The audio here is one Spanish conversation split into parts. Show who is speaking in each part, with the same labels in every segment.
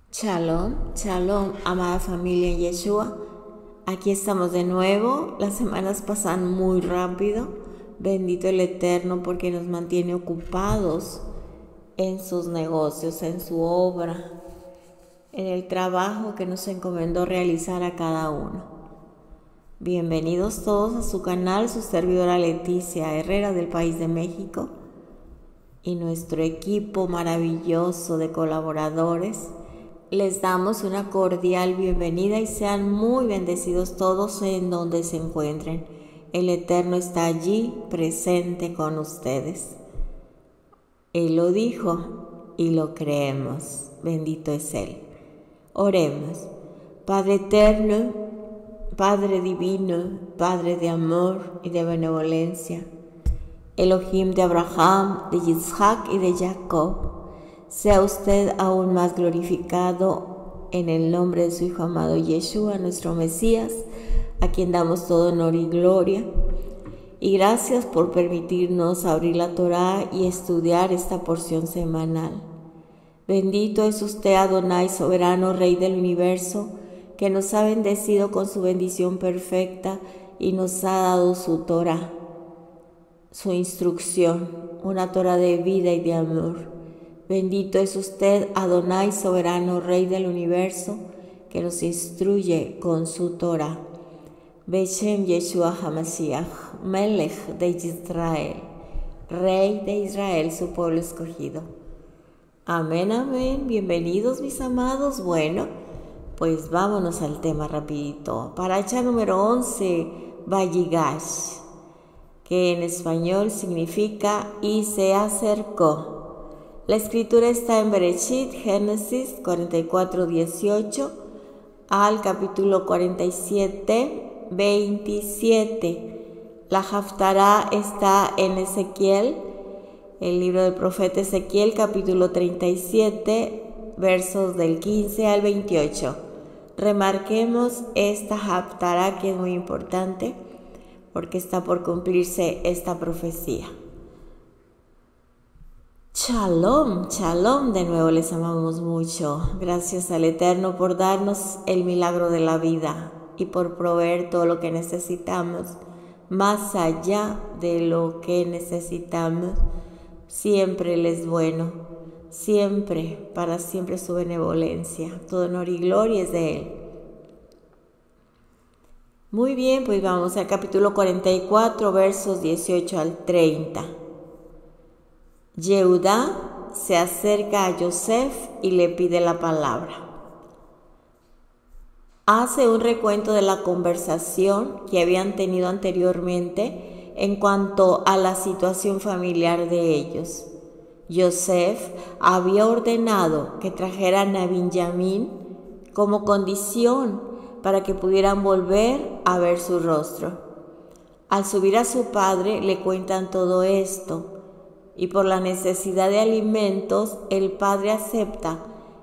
Speaker 1: Shalom, shalom, amada familia en Yeshua. Aquí estamos de nuevo. Las semanas pasan muy rápido. Bendito el Eterno porque nos mantiene ocupados en sus negocios, en su obra, en el trabajo que nos encomendó realizar a cada uno. Bienvenidos todos a su canal, su servidora Leticia Herrera del país de México y nuestro equipo maravilloso de colaboradores. Les damos una cordial bienvenida y sean muy bendecidos todos en donde se encuentren. El Eterno está allí presente con ustedes. Él lo dijo y lo creemos. Bendito es Él. Oremos. Padre eterno, Padre divino, Padre de amor y de benevolencia, Elohim de Abraham, de Isaac y de Jacob, sea usted aún más glorificado en el nombre de su Hijo amado Yeshua, nuestro Mesías, a quien damos todo honor y gloria. Y gracias por permitirnos abrir la Torá y estudiar esta porción semanal. Bendito es usted, Adonai, soberano, Rey del universo, que nos ha bendecido con su bendición perfecta y nos ha dado su Torá, su instrucción, una Torá de vida y de amor. Bendito es usted, Adonai, soberano, Rey del universo, que nos instruye con su Torah. Beshem Yeshua HaMashiach, Melech de Israel, Rey de Israel, su pueblo escogido. Amén, amén. Bienvenidos, mis amados. Bueno, pues vámonos al tema rapidito. Paracha número 11, Vayigash, que en español significa y se acercó. La escritura está en Bereshit, Génesis 44:18 al capítulo 47, 27. La Haftará está en Ezequiel, el libro del profeta Ezequiel, capítulo 37, versos del 15 al 28. Remarquemos esta Haftará, que es muy importante porque está por cumplirse esta profecía. Shalom, shalom, de nuevo les amamos mucho. Gracias al Eterno por darnos el milagro de la vida y por proveer todo lo que necesitamos, más allá de lo que necesitamos. Siempre Él es bueno, siempre, para siempre su benevolencia. Todo honor y gloria es de Él. Muy bien, pues vamos al capítulo 44, versos 18 al 30. Yehudá se acerca a Yosef y le pide la palabra. Hace un recuento de la conversación que habían tenido anteriormente en cuanto a la situación familiar de ellos. Yosef había ordenado que trajeran a Benjamín como condición para que pudieran volver a ver su rostro. Al subir a su padre le cuentan todo esto. Y por la necesidad de alimentos, el padre acepta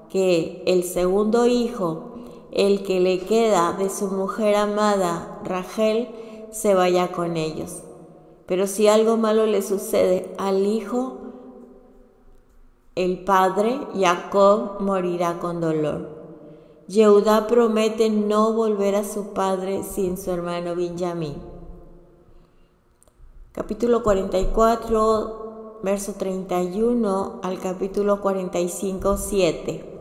Speaker 1: que el segundo hijo, el que le queda de su mujer amada, Rachel, se vaya con ellos. Pero si algo malo le sucede al hijo, el padre, Jacob, morirá con dolor. Yehudá promete no volver a su padre sin su hermano Benjamín. Capítulo 44, verso 31 al capítulo 45, 7.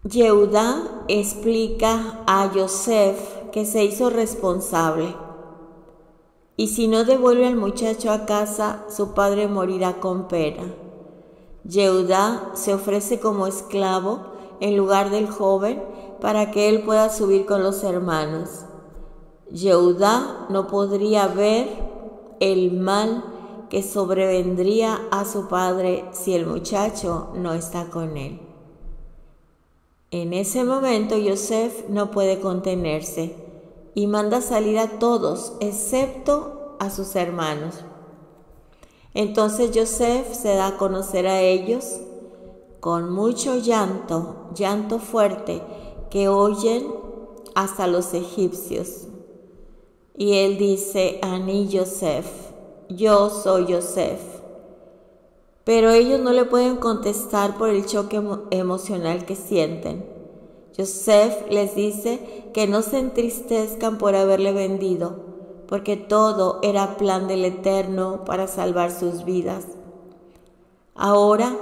Speaker 1: Yehudá explica a Yosef que se hizo responsable y si no devuelve al muchacho a casa, su padre morirá con pena. Yehudá se ofrece como esclavo en lugar del joven para que él pueda subir con los hermanos. Yehudá no podría ver el mal que sobrevendría a su padre si el muchacho no está con él. En ese momento Yosef no puede contenerse y manda salir a todos excepto a sus hermanos. Entonces Yosef se da a conocer a ellos con mucho llanto, llanto fuerte que oyen hasta los egipcios. Y él dice: Ani Yosef, yo soy Yosef. pero ellos no le pueden contestar por el choque emocional que sienten. Yosef les dice que no se entristezcan por haberle vendido, porque todo era plan del Eterno para salvar sus vidas. Ahora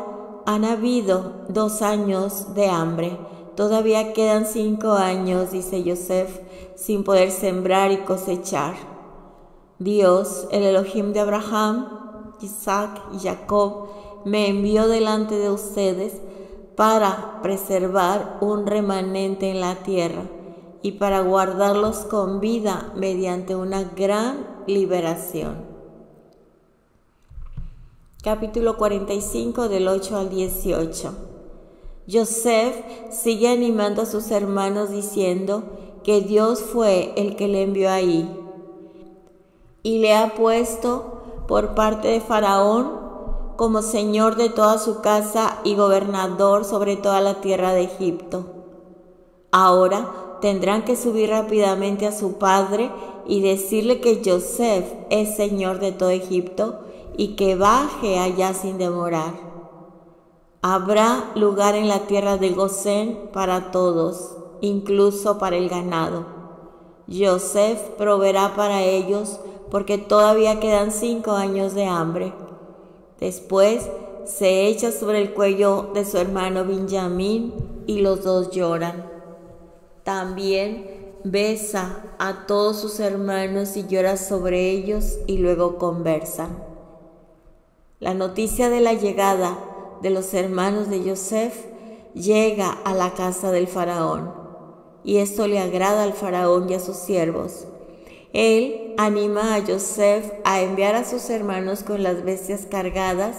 Speaker 1: han habido 2 años de hambre, todavía quedan 5 años, dice Yosef, sin poder sembrar y cosechar. Dios, el Elohim de Abraham, Isaac y Jacob, me envió delante de ustedes para preservar un remanente en la tierra y para guardarlos con vida mediante una gran liberación. Capítulo 45 del 8 al 18. Yosef sigue animando a sus hermanos diciendo que Dios fue el que le envió ahí y le ha puesto por parte de Faraón como señor de toda su casa y gobernador sobre toda la tierra de Egipto. Ahora tendrán que subir rápidamente a su padre y decirle que Yosef es señor de todo Egipto y que baje allá sin demorar. Habrá lugar en la tierra de Gosén para todos, incluso para el ganado. Yosef proveerá para ellos porque todavía quedan 5 años de hambre. Después se echa sobre el cuello de su hermano Benjamín y los dos lloran. También besa a todos sus hermanos y llora sobre ellos y luego conversan. La noticia de la llegada de los hermanos de Yosef llega a la casa del faraón y esto le agrada al faraón y a sus siervos. Él anima a Yosef a enviar a sus hermanos con las bestias cargadas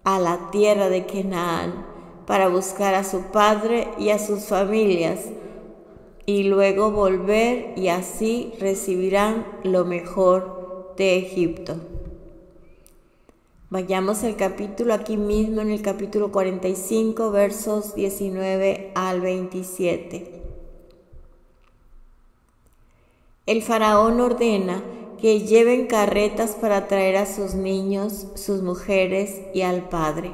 Speaker 1: a la tierra de Canaán para buscar a su padre y a sus familias y luego volver y así recibirán lo mejor de Egipto. Vayamos al capítulo aquí mismo en el capítulo 45 versos 19 al 27. El faraón ordena que lleven carretas para traer a sus niños, sus mujeres y al padre.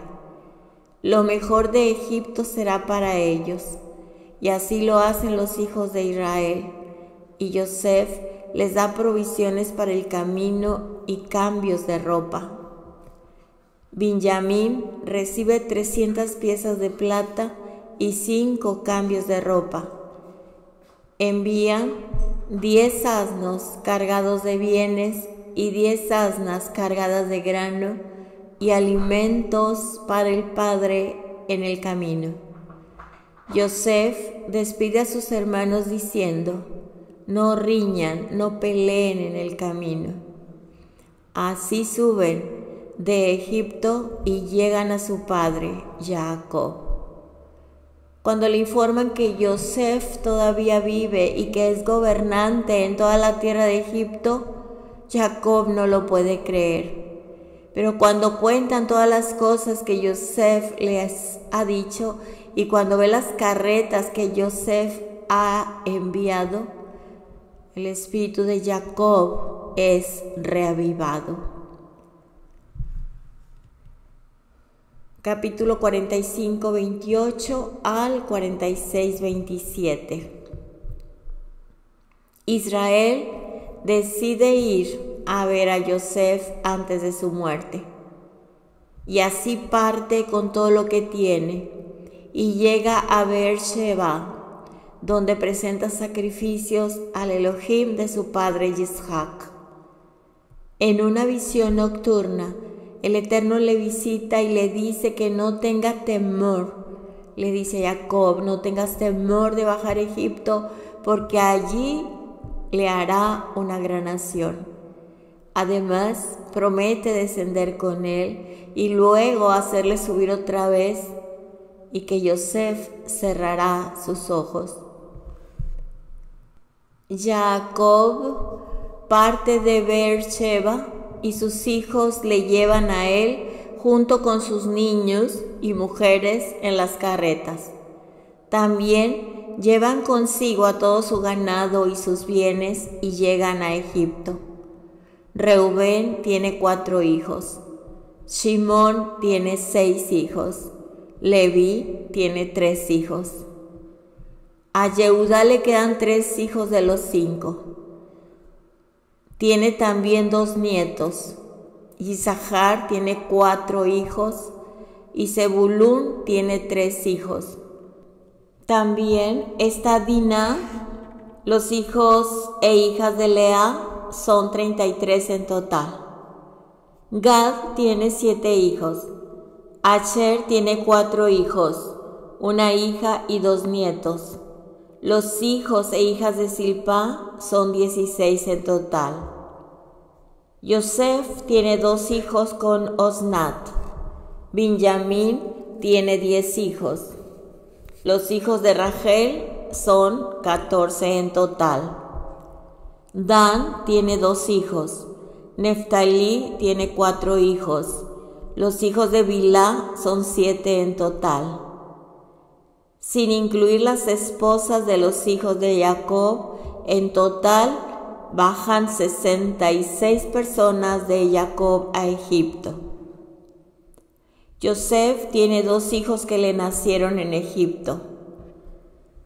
Speaker 1: Lo mejor de Egipto será para ellos, y así lo hacen los hijos de Israel. Y Yosef les da provisiones para el camino y cambios de ropa. Benjamín recibe 300 piezas de plata y 5 cambios de ropa. Envían 10 asnos cargados de bienes y 10 asnas cargadas de grano y alimentos para el padre en el camino. Yosef despide a sus hermanos diciendo: no riñan, no peleen en el camino. Así suben de Egipto y llegan a su padre, Jacob. Cuando le informan que Yosef todavía vive y que es gobernante en toda la tierra de Egipto, Jacob no lo puede creer. Pero cuando cuentan todas las cosas que Yosef les ha dicho y cuando ve las carretas que Yosef ha enviado, el espíritu de Jacob es reavivado. Capítulo 45, 28 al 46, 27. Israel decide ir a ver a Yosef antes de su muerte. Y así parte con todo lo que tiene y llega a Beer-sheba, donde presenta sacrificios al Elohim de su padre Yitzhak. En una visión nocturna, el Eterno le visita y le dice que no tenga temor. Le dice a Jacob: no tengas temor de bajar a Egipto, porque allí le hará una gran nación. Además, promete descender con él y luego hacerle subir otra vez, y que Yosef cerrará sus ojos. Jacob parte de Beer-sheba y sus hijos le llevan a él junto con sus niños y mujeres en las carretas. También llevan consigo a todo su ganado y sus bienes y llegan a Egipto. Reubén tiene 4 hijos. Shimón tiene 6 hijos. Leví tiene 3 hijos. A Yehudá le quedan 3 hijos de los 5. Tiene también 2 nietos. Isachar tiene 4 hijos y Zebulún tiene 3 hijos. También está Diná. Los hijos e hijas de Lea son 33 en total. Gad tiene 7 hijos. Asher tiene 4 hijos, una hija y 2 nietos. Los hijos e hijas de Silpá son 16 en total. Yosef tiene 2 hijos con Osnat. Benjamín tiene 10 hijos. Los hijos de Rachel son 14 en total. Dan tiene 2 hijos. Neftalí tiene 4 hijos. Los hijos de Bilá son 7 en total. Sin incluir las esposas de los hijos de Jacob, en total bajan 66 personas de Jacob a Egipto. Yosef tiene 2 hijos que le nacieron en Egipto.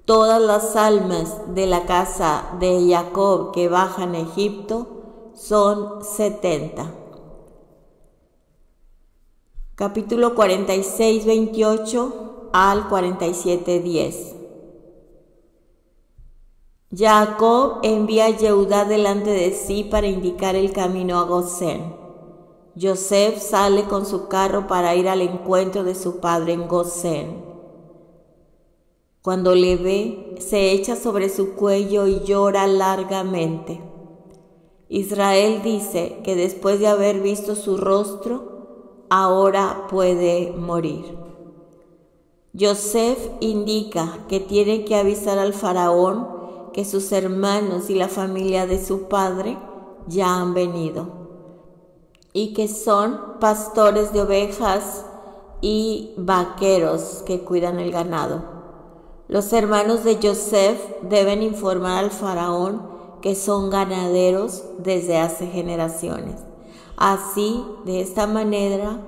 Speaker 1: Todas las almas de la casa de Jacob que bajan a Egipto son 70. Capítulo 46, 28 al 47, 10. Jacob envía a Yehudá delante de sí para indicar el camino a Gosén. Yosef sale con su carro para ir al encuentro de su padre en Gosén. Cuando le ve, se echa sobre su cuello y llora largamente. Israel dice que después de haber visto su rostro, ahora puede morir. Yosef indica que tiene que avisar al faraón que sus hermanos y la familia de su padre ya han venido y que son pastores de ovejas y vaqueros que cuidan el ganado. Los hermanos de Yosef deben informar al faraón que son ganaderos desde hace generaciones. Así, de esta manera,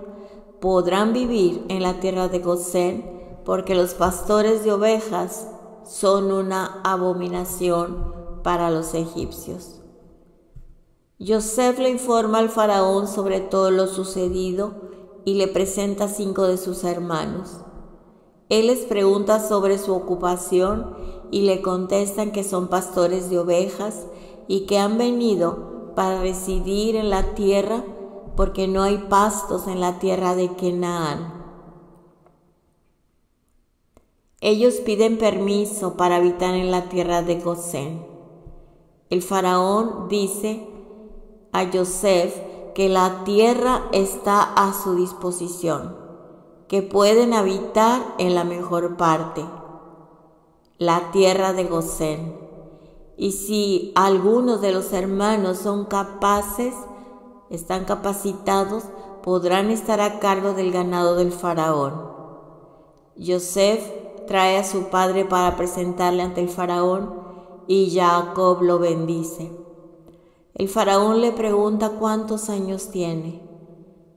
Speaker 1: podrán vivir en la tierra de Gosén, porque los pastores de ovejas son una abominación para los egipcios. Yosef le informa al faraón sobre todo lo sucedido y le presenta 5 de sus hermanos. Él les pregunta sobre su ocupación y le contestan que son pastores de ovejas y que han venido para residir en la tierra porque no hay pastos en la tierra de Canaán. Ellos piden permiso para habitar en la tierra de Gosén. El faraón dice a Yosef que la tierra está a su disposición, que pueden habitar en la mejor parte, la tierra de Gosén. Y si algunos de los hermanos son capaces, están capacitados, podrán estar a cargo del ganado del faraón. Yosef trae a su padre para presentarle ante el faraón y Jacob lo bendice. El faraón le pregunta cuántos años tiene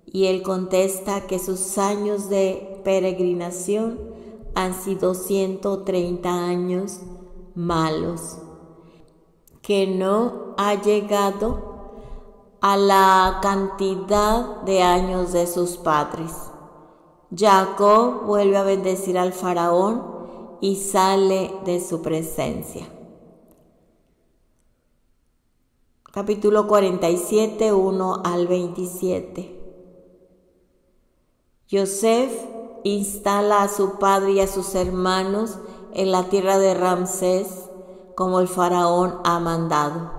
Speaker 1: y él contesta que sus años de peregrinación han sido 130 años malos, que no ha llegado a la cantidad de años de sus padres. Jacob vuelve a bendecir al faraón y sale de su presencia. Capítulo 47, 1 al 27. Yosef instala a su padre y a sus hermanos en la tierra de Ramsés, como el faraón ha mandado.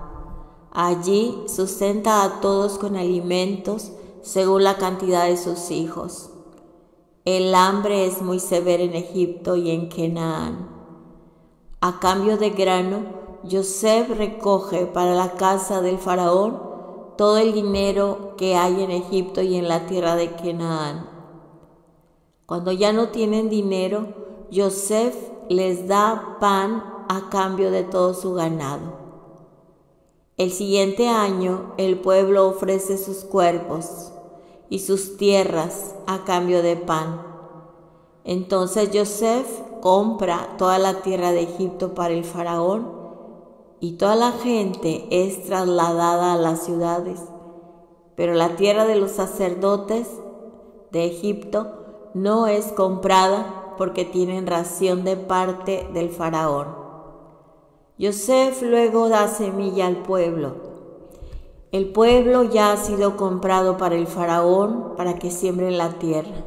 Speaker 1: Allí sustenta a todos con alimentos según la cantidad de sus hijos. El hambre es muy severa en Egipto y en Canaán. A cambio de grano, Yosef recoge para la casa del faraón todo el dinero que hay en Egipto y en la tierra de Canaán. Cuando ya no tienen dinero, Yosef les da pan a cambio de todo su ganado. El siguiente año, el pueblo ofrece sus cuerpos y sus tierras a cambio de pan. Entonces Yosef compra toda la tierra de Egipto para el faraón y toda la gente es trasladada a las ciudades. Pero la tierra de los sacerdotes de Egipto no es comprada porque tienen ración de parte del faraón. Yosef luego da semilla al pueblo. El pueblo ya ha sido comprado para el faraón para que siembre la tierra.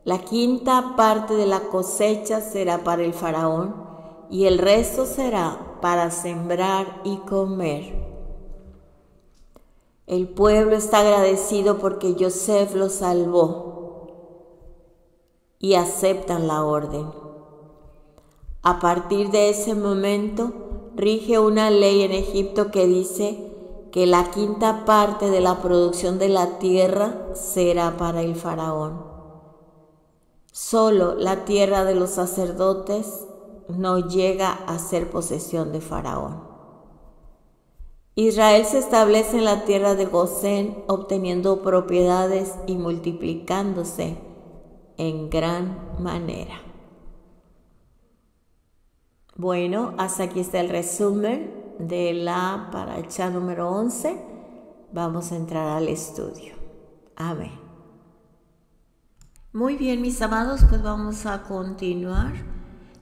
Speaker 1: La quinta parte de la cosecha será para el faraón y el resto será para sembrar y comer. El pueblo está agradecido porque Yosef los salvó y aceptan la orden. A partir de ese momento rige una ley en Egipto que dice que la quinta parte de la producción de la tierra será para el faraón. Solo la tierra de los sacerdotes no llega a ser posesión de faraón. Israel se establece en la tierra de Gosén, obteniendo propiedades y multiplicándose en gran manera. Bueno, hasta aquí está el resumen de la paracha número 11. Vamos a entrar al estudio. Amén. Muy bien, mis amados, pues vamos a continuar.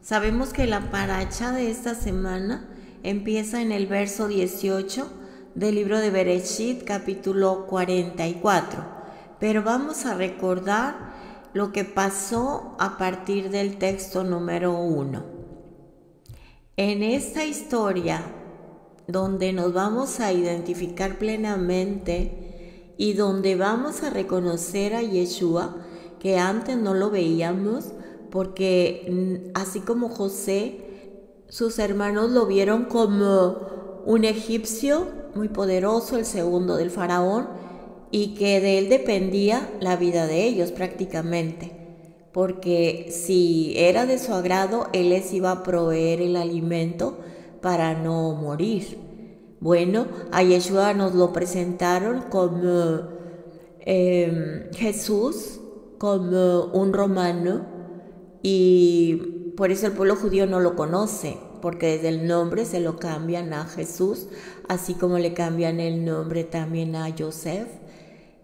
Speaker 1: Sabemos que la paracha de esta semana empieza en el verso 18 del libro de Bereshit, capítulo 44. Pero vamos a recordar lo que pasó a partir del texto número 1. En esta historia, donde nos vamos a identificar plenamente y donde vamos a reconocer a Yeshua, que antes no lo veíamos, porque así como José, sus hermanos lo vieron como un egipcio muy poderoso, el segundo del faraón, y que de él dependía la vida de ellos prácticamente, porque si era de su agrado, él les iba a proveer el alimento para no morir. Bueno, a Yeshua nos lo presentaron como Jesús, como un romano, y por eso el pueblo judío no lo conoce, porque desde el nombre se lo cambian a Jesús, así como le cambian el nombre también a Yosef.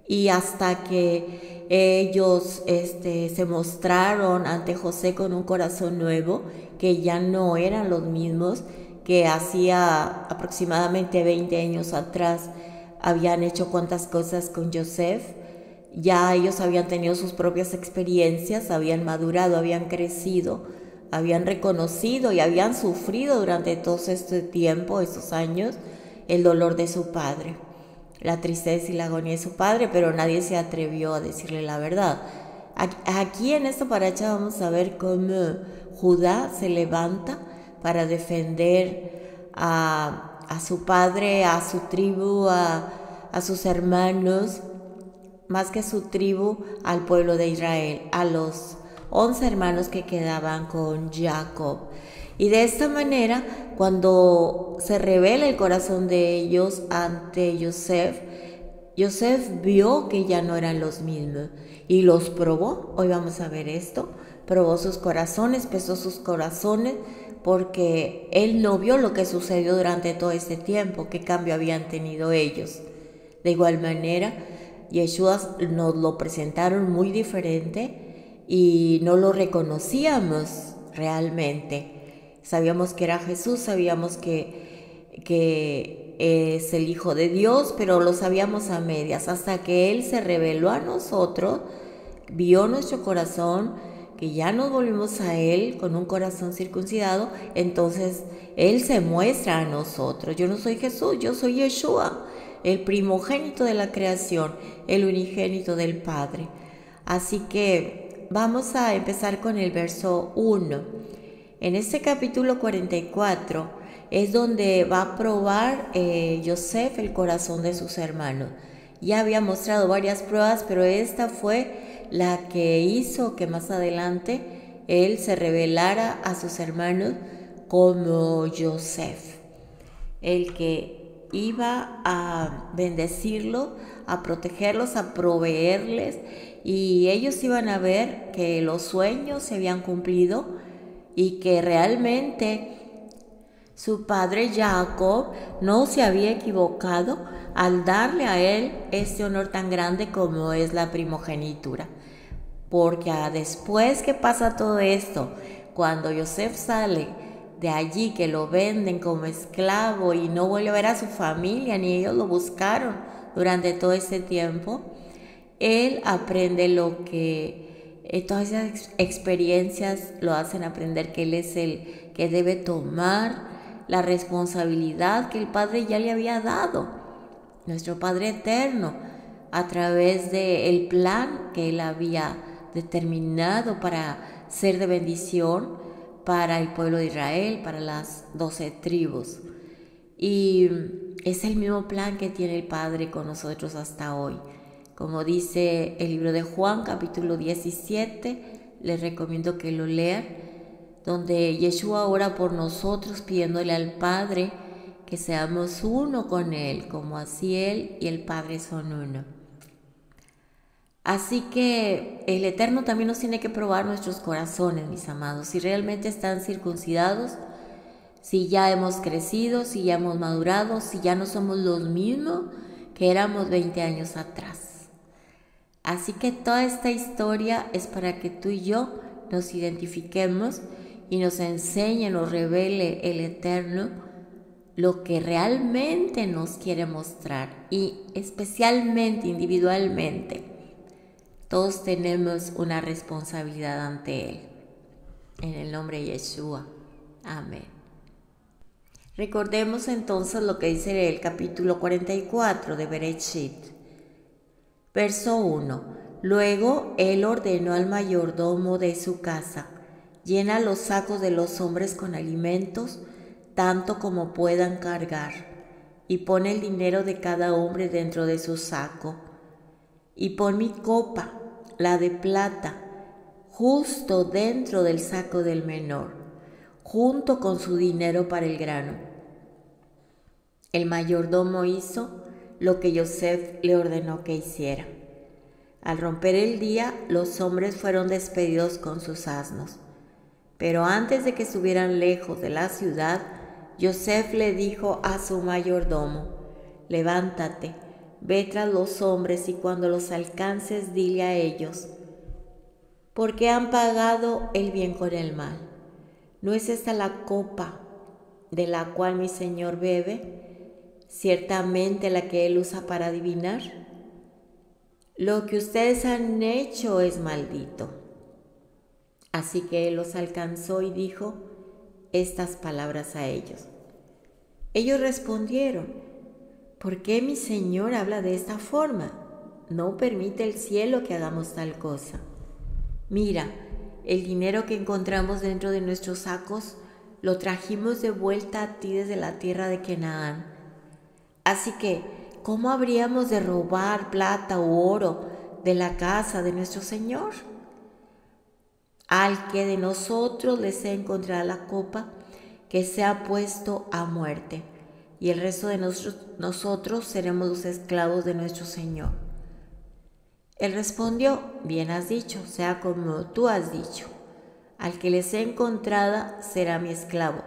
Speaker 1: Y hasta que ellos se mostraron ante José con un corazón nuevo, que ya no eran los mismos que hacía aproximadamente 20 años atrás habían hecho cuantas cosas con Yosef. Ya ellos habían tenido sus propias experiencias, habían madurado, habían crecido, habían reconocido y habían sufrido durante todo este tiempo, estos años, el dolor de su padre, la tristeza y la agonía de su padre, pero nadie se atrevió a decirle la verdad. Aquí en esta paracha vamos a ver cómo Judá se levanta para defender a su padre, a su tribu, a sus hermanos, más que su tribu, al pueblo de Israel, a los 11 hermanos que quedaban con Jacob. Y de esta manera, cuando se revela el corazón de ellos ante Yosef, Yosef vio que ya no eran los mismos y los probó. Hoy vamos a ver esto. Probó sus corazones, pesó sus corazones, porque él no vio lo que sucedió durante todo este tiempo, qué cambio habían tenido ellos. De igual manera, Yeshua nos lo presentaron muy diferente y no lo reconocíamos realmente. Sabíamos que era Jesús, sabíamos que es el Hijo de Dios, pero lo sabíamos a medias, hasta que Él se reveló a nosotros, vio nuestro corazón, que ya nos volvimos a Él con un corazón circuncidado. Entonces Él se muestra a nosotros. Yo no soy Jesús, yo soy Yeshua, el primogénito de la creación, el unigénito del Padre. Así que vamos a empezar con el verso 1. En este capítulo 44 es donde va a probar Yosef el corazón de sus hermanos. Ya había mostrado varias pruebas, pero esta fue la que hizo que más adelante él se revelara a sus hermanos como Yosef, el que iba a bendecirlos, a protegerlos, a proveerles, y ellos iban a ver que los sueños se habían cumplido y que realmente su padre Jacob no se había equivocado al darle a él este honor tan grande como es la primogenitura. Porque después que pasa todo esto, cuando Joseph sale de allí, que lo venden como esclavo y no vuelve a ver a su familia, ni ellos lo buscaron durante todo ese tiempo, él aprende lo que todas esas experiencias lo hacen aprender que él es el que debe tomar la responsabilidad que el Padre ya le había dado, nuestro Padre eterno, a través del plan que él había determinado para ser de bendición para el pueblo de Israel, para las 12 tribus. Y es el mismo plan que tiene el Padre con nosotros hasta hoy. Como dice el libro de Juan, capítulo 17, les recomiendo que lo lean, donde Yeshua ora por nosotros pidiéndole al Padre que seamos uno con Él, como así Él y el Padre son uno. Así que el Eterno también nos tiene que probar nuestros corazones, mis amados, si realmente están circuncidados, si ya hemos crecido, si ya hemos madurado, si ya no somos los mismos que éramos 20 años atrás. Así que toda esta historia es para que tú y yo nos identifiquemos y nos enseñe, nos revele el Eterno lo que realmente nos quiere mostrar, y especialmente, individualmente, todos tenemos una responsabilidad ante Él. En el nombre de Yeshua. Amén. Recordemos entonces lo que dice el capítulo 44 de Bereshit. Verso 1. Luego él ordenó al mayordomo de su casa: llena los sacos de los hombres con alimentos, tanto como puedan cargar, y pon el dinero de cada hombre dentro de su saco. Y pon mi copa, la de plata, justo dentro del saco del menor, junto con su dinero para el grano. El mayordomo hizo lo que Joseph le ordenó que hiciera. Al romper el día, los hombres fueron despedidos con sus asnos. Pero antes de que estuvieran lejos de la ciudad, Joseph le dijo a su mayordomo: levántate, ve tras los hombres, y cuando los alcances dile a ellos: ¿por qué han pagado el bien con el mal? ¿No es esta la copa de la cual mi señor bebe? Ciertamente la que él usa para adivinar. Lo que ustedes han hecho es maldito. Así que él los alcanzó y dijo estas palabras a ellos. Ellos respondieron: ¿por qué mi señor habla de esta forma? No permite el cielo que hagamos tal cosa. Mira, el dinero que encontramos dentro de nuestros sacos lo trajimos de vuelta a ti desde la tierra de Canaán. Así que, ¿cómo habríamos de robar plata u oro de la casa de nuestro Señor? Al que de nosotros les sea encontrada la copa, que sea puesto a muerte, y el resto de nosotros seremos los esclavos de nuestro Señor. Él respondió: bien has dicho, sea como tú has dicho. Al que les sea encontrada será mi esclavo,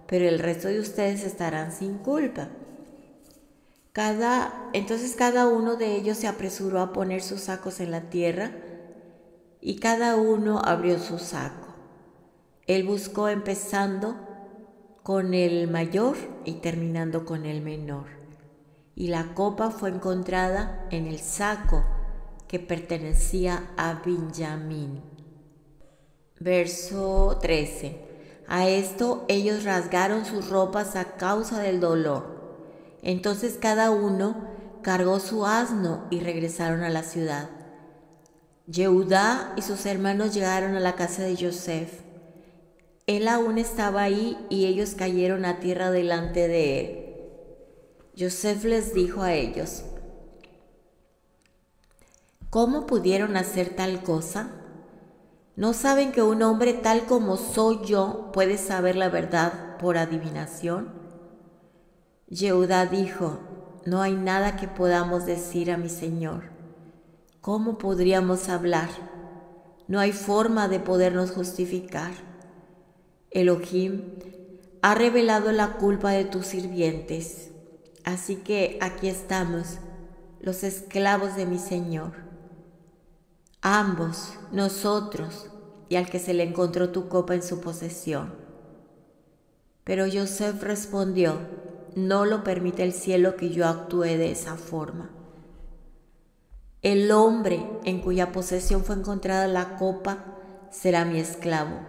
Speaker 1: pero el resto de ustedes estarán sin culpa. Entonces cada uno de ellos se apresuró a poner sus sacos en la tierra, y cada uno abrió su saco. Él buscó empezando con el mayor y terminando con el menor, y la copa fue encontrada en el saco que pertenecía a Benjamín. Verso 13. A esto ellos rasgaron sus ropas a causa del dolor. Entonces cada uno cargó su asno y regresaron a la ciudad. Yehudá y sus hermanos llegaron a la casa de Joseph. Él aún estaba ahí y ellos cayeron a tierra delante de él. Joseph les dijo a ellos: ¿cómo pudieron hacer tal cosa? ¿No saben que un hombre tal como soy yo puede saber la verdad por adivinación? Yehudá dijo: no hay nada que podamos decir a mi Señor. ¿Cómo podríamos hablar? No hay forma de podernos justificar. Elohim ha revelado la culpa de tus sirvientes. Así que aquí estamos, los esclavos de mi Señor. Ambos, nosotros y al que se le encontró tu copa en su posesión. Pero Yosef respondió: no lo permite el cielo que yo actúe de esa forma. El hombre en cuya posesión fue encontrada la copa será mi esclavo,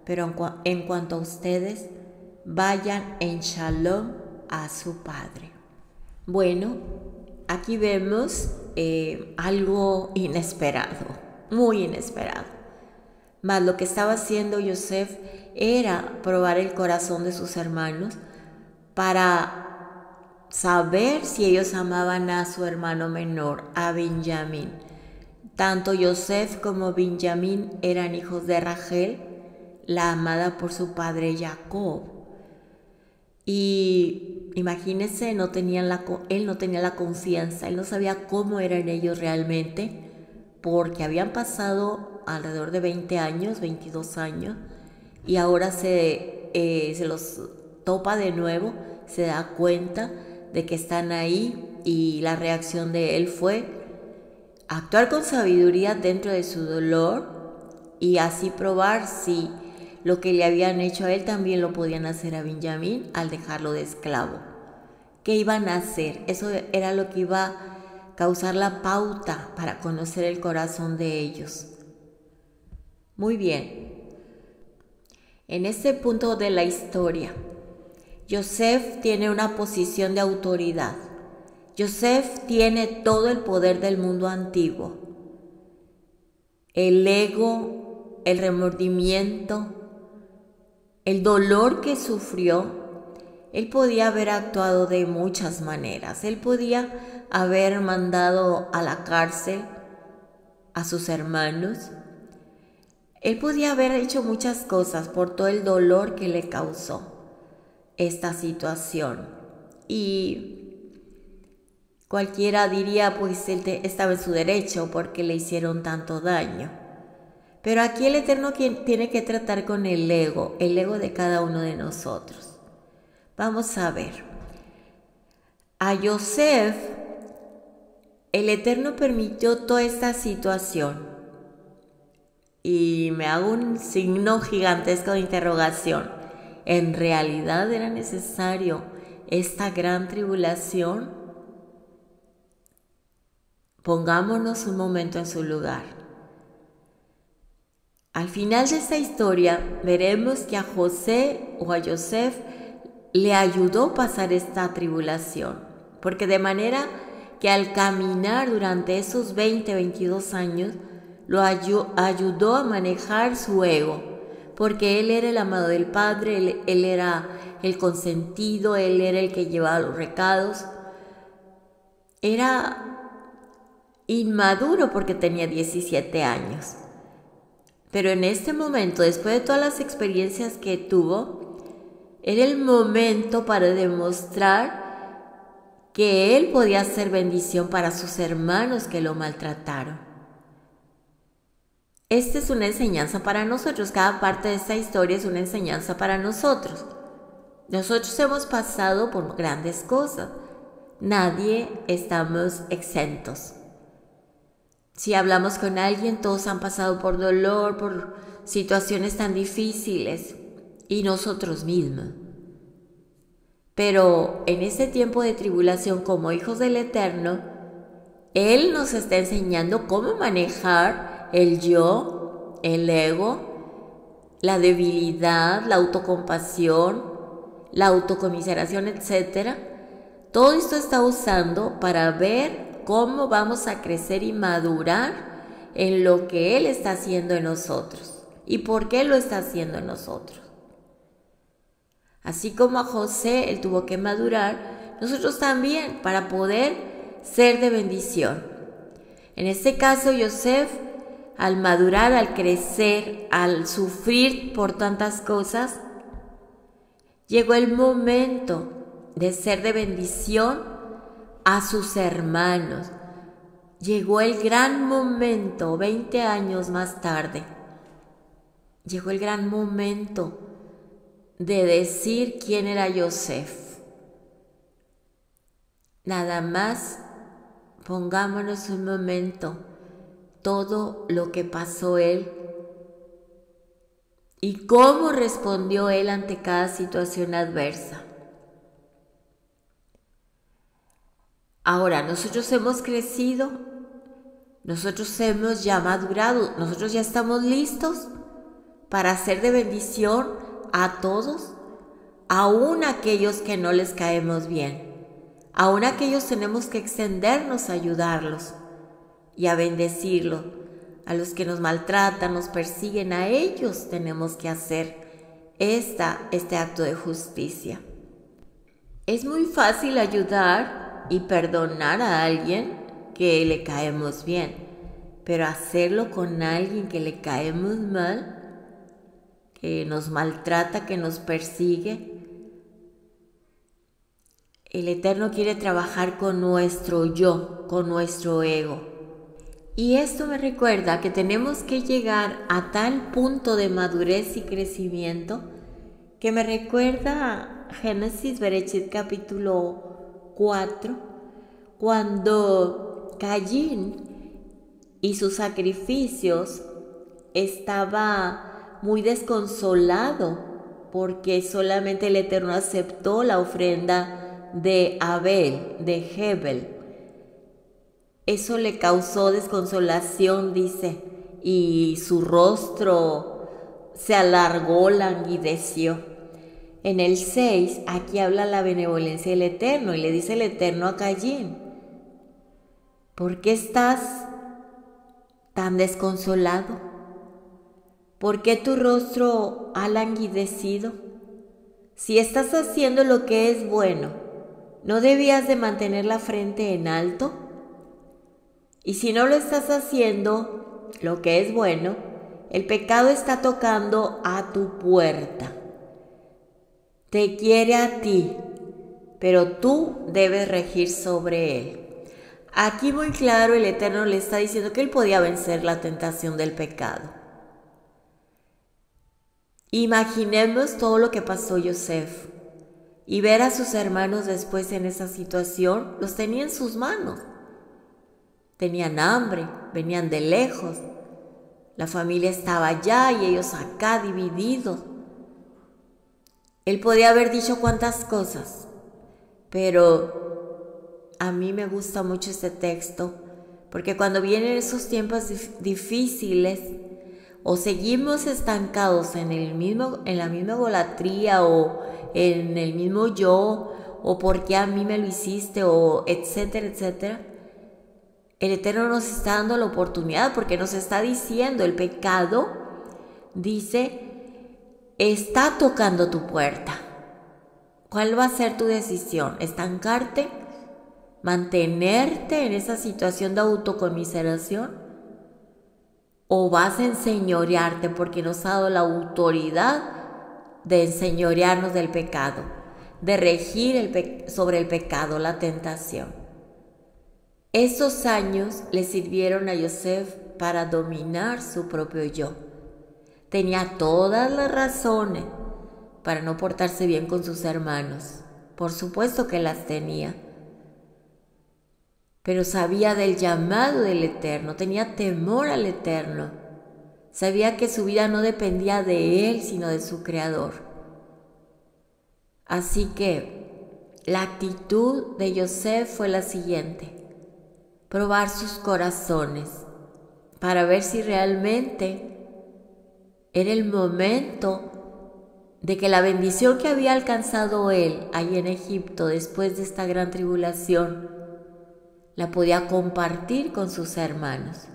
Speaker 1: pero en cuanto a ustedes, vayan en shalom a su padre. Bueno, aquí vemos algo inesperado, muy inesperado. Mas lo que estaba haciendo Yosef era probar el corazón de sus hermanos para saber si ellos amaban a su hermano menor, a Benjamín. Tanto Yosef como Benjamín eran hijos de Rachel, la amada por su padre Jacob. Y imagínense, él no tenía la confianza, él no sabía cómo eran ellos realmente, porque habían pasado alrededor de 20 años, 22 años, y ahora se los topa de nuevo, se da cuenta de que están ahí, y la reacción de él fue actuar con sabiduría dentro de su dolor y así probar si lo que le habían hecho a él también lo podían hacer a Benjamín al dejarlo de esclavo. ¿Qué iban a hacer? Eso era lo que iba a causar la pauta para conocer el corazón de ellos. Muy bien. En este punto de la historia, Yosef tiene una posición de autoridad. Yosef tiene todo el poder del mundo antiguo. El ego, el remordimiento, el dolor que sufrió, él podía haber actuado de muchas maneras. Él podía haber mandado a la cárcel a sus hermanos. Él podía haber hecho muchas cosas por todo el dolor que le causó esta situación. Y cualquiera diría, pues él estaba en su derecho porque le hicieron tanto daño. Pero aquí el Eterno tiene que tratar con el ego de cada uno de nosotros. Vamos a ver. A Yosef, el Eterno permitió toda esta situación. Y me hago un signo gigantesco de interrogación. ¿En realidad era necesario esta gran tribulación? Pongámonos un momento en su lugar. Al final de esta historia veremos que a José o a Yosef le ayudó a pasar esta tribulación, porque de manera que al caminar durante esos 22 años lo ayudó a manejar su ego, porque él era el amado del Padre, él era el consentido, él era el que llevaba los recados. Era inmaduro porque tenía 17 años. Pero en este momento, después de todas las experiencias que tuvo, era el momento para demostrar que él podía ser bendición para sus hermanos que lo maltrataron. Esta es una enseñanza para nosotros. Cada parte de esta historia es una enseñanza para nosotros. Nosotros hemos pasado por grandes cosas. Nadie estamos exentos. Si hablamos con alguien, todos han pasado por dolor, por situaciones tan difíciles, y nosotros mismos. Pero en este tiempo de tribulación, como hijos del Eterno, Él nos está enseñando cómo manejar el yo, el ego, la debilidad, la autocompasión, la autocomiseración, etc. Todo esto está usando para ver cómo vamos a crecer y madurar en lo que Él está haciendo en nosotros y por qué lo está haciendo en nosotros. Así como a José él tuvo que madurar, nosotros también para poder ser de bendición. En este caso, Yosef, al madurar, al crecer, al sufrir por tantas cosas, llegó el momento de ser de bendición a sus hermanos. Llegó el gran momento, 20 años más tarde, llegó el gran momento de decir quién era Yosef. Nada más pongámonos un momento todo lo que pasó él y cómo respondió él ante cada situación adversa. Ahora, nosotros hemos crecido, nosotros hemos ya madurado, nosotros ya estamos listos para ser de bendición a todos, aún aquellos que no les caemos bien. Aún aquellos tenemos que extendernos a ayudarlos y a bendecirlos. A los que nos maltratan, nos persiguen, a ellos tenemos que hacer este acto de justicia. Es muy fácil ayudar y perdonar a alguien que le caemos bien, pero hacerlo con alguien que le caemos mal, que nos maltrata, que nos persigue. El Eterno quiere trabajar con nuestro yo, con nuestro ego. Y esto me recuerda que tenemos que llegar a tal punto de madurez y crecimiento que me recuerda a Génesis Bereshit capítulo 4, cuando Caín y sus sacrificios estaba muy desconsolado porque solamente el Eterno aceptó la ofrenda de Abel, de Hebel. Eso le causó desconsolación, dice, y su rostro se alargó, languideció. En el 6, aquí habla la benevolencia del Eterno, y le dice el Eterno a Caín: ¿por qué estás tan desconsolado? ¿Por qué tu rostro ha languidecido? Si estás haciendo lo que es bueno, ¿no debías de mantener la frente en alto? Y si no lo estás haciendo, lo que es bueno, el pecado está tocando a tu puerta. Te quiere a ti, pero tú debes regir sobre él. Aquí muy claro el Eterno le está diciendo que él podía vencer la tentación del pecado. Imaginemos todo lo que pasó Yosef y ver a sus hermanos después en esa situación. Los tenía en sus manos. Tenían hambre, venían de lejos, la familia estaba allá y ellos acá divididos. Él podía haber dicho cuantas cosas, pero a mí me gusta mucho este texto, porque cuando vienen esos tiempos difíciles, o seguimos estancados en la misma egolatría, o en el mismo yo, o por qué a mí me lo hiciste, o etcétera, etcétera. El Eterno nos está dando la oportunidad porque nos está diciendo, el pecado, dice, está tocando tu puerta. ¿Cuál va a ser tu decisión? ¿Estancarte? ¿Mantenerte en esa situación de autocomiseración? ¿O vas a enseñorearte porque nos ha dado la autoridad de enseñorearnos del pecado, de regir sobre el pecado, la tentación? Esos años le sirvieron a Yosef para dominar su propio yo. Tenía todas las razones para no portarse bien con sus hermanos. Por supuesto que las tenía. Pero sabía del llamado del Eterno, tenía temor al Eterno. Sabía que su vida no dependía de él, sino de su Creador. Así que la actitud de Yosef fue la siguiente: probar sus corazones para ver si realmente era el momento de que la bendición que había alcanzado él ahí en Egipto después de esta gran tribulación la podía compartir con sus hermanos.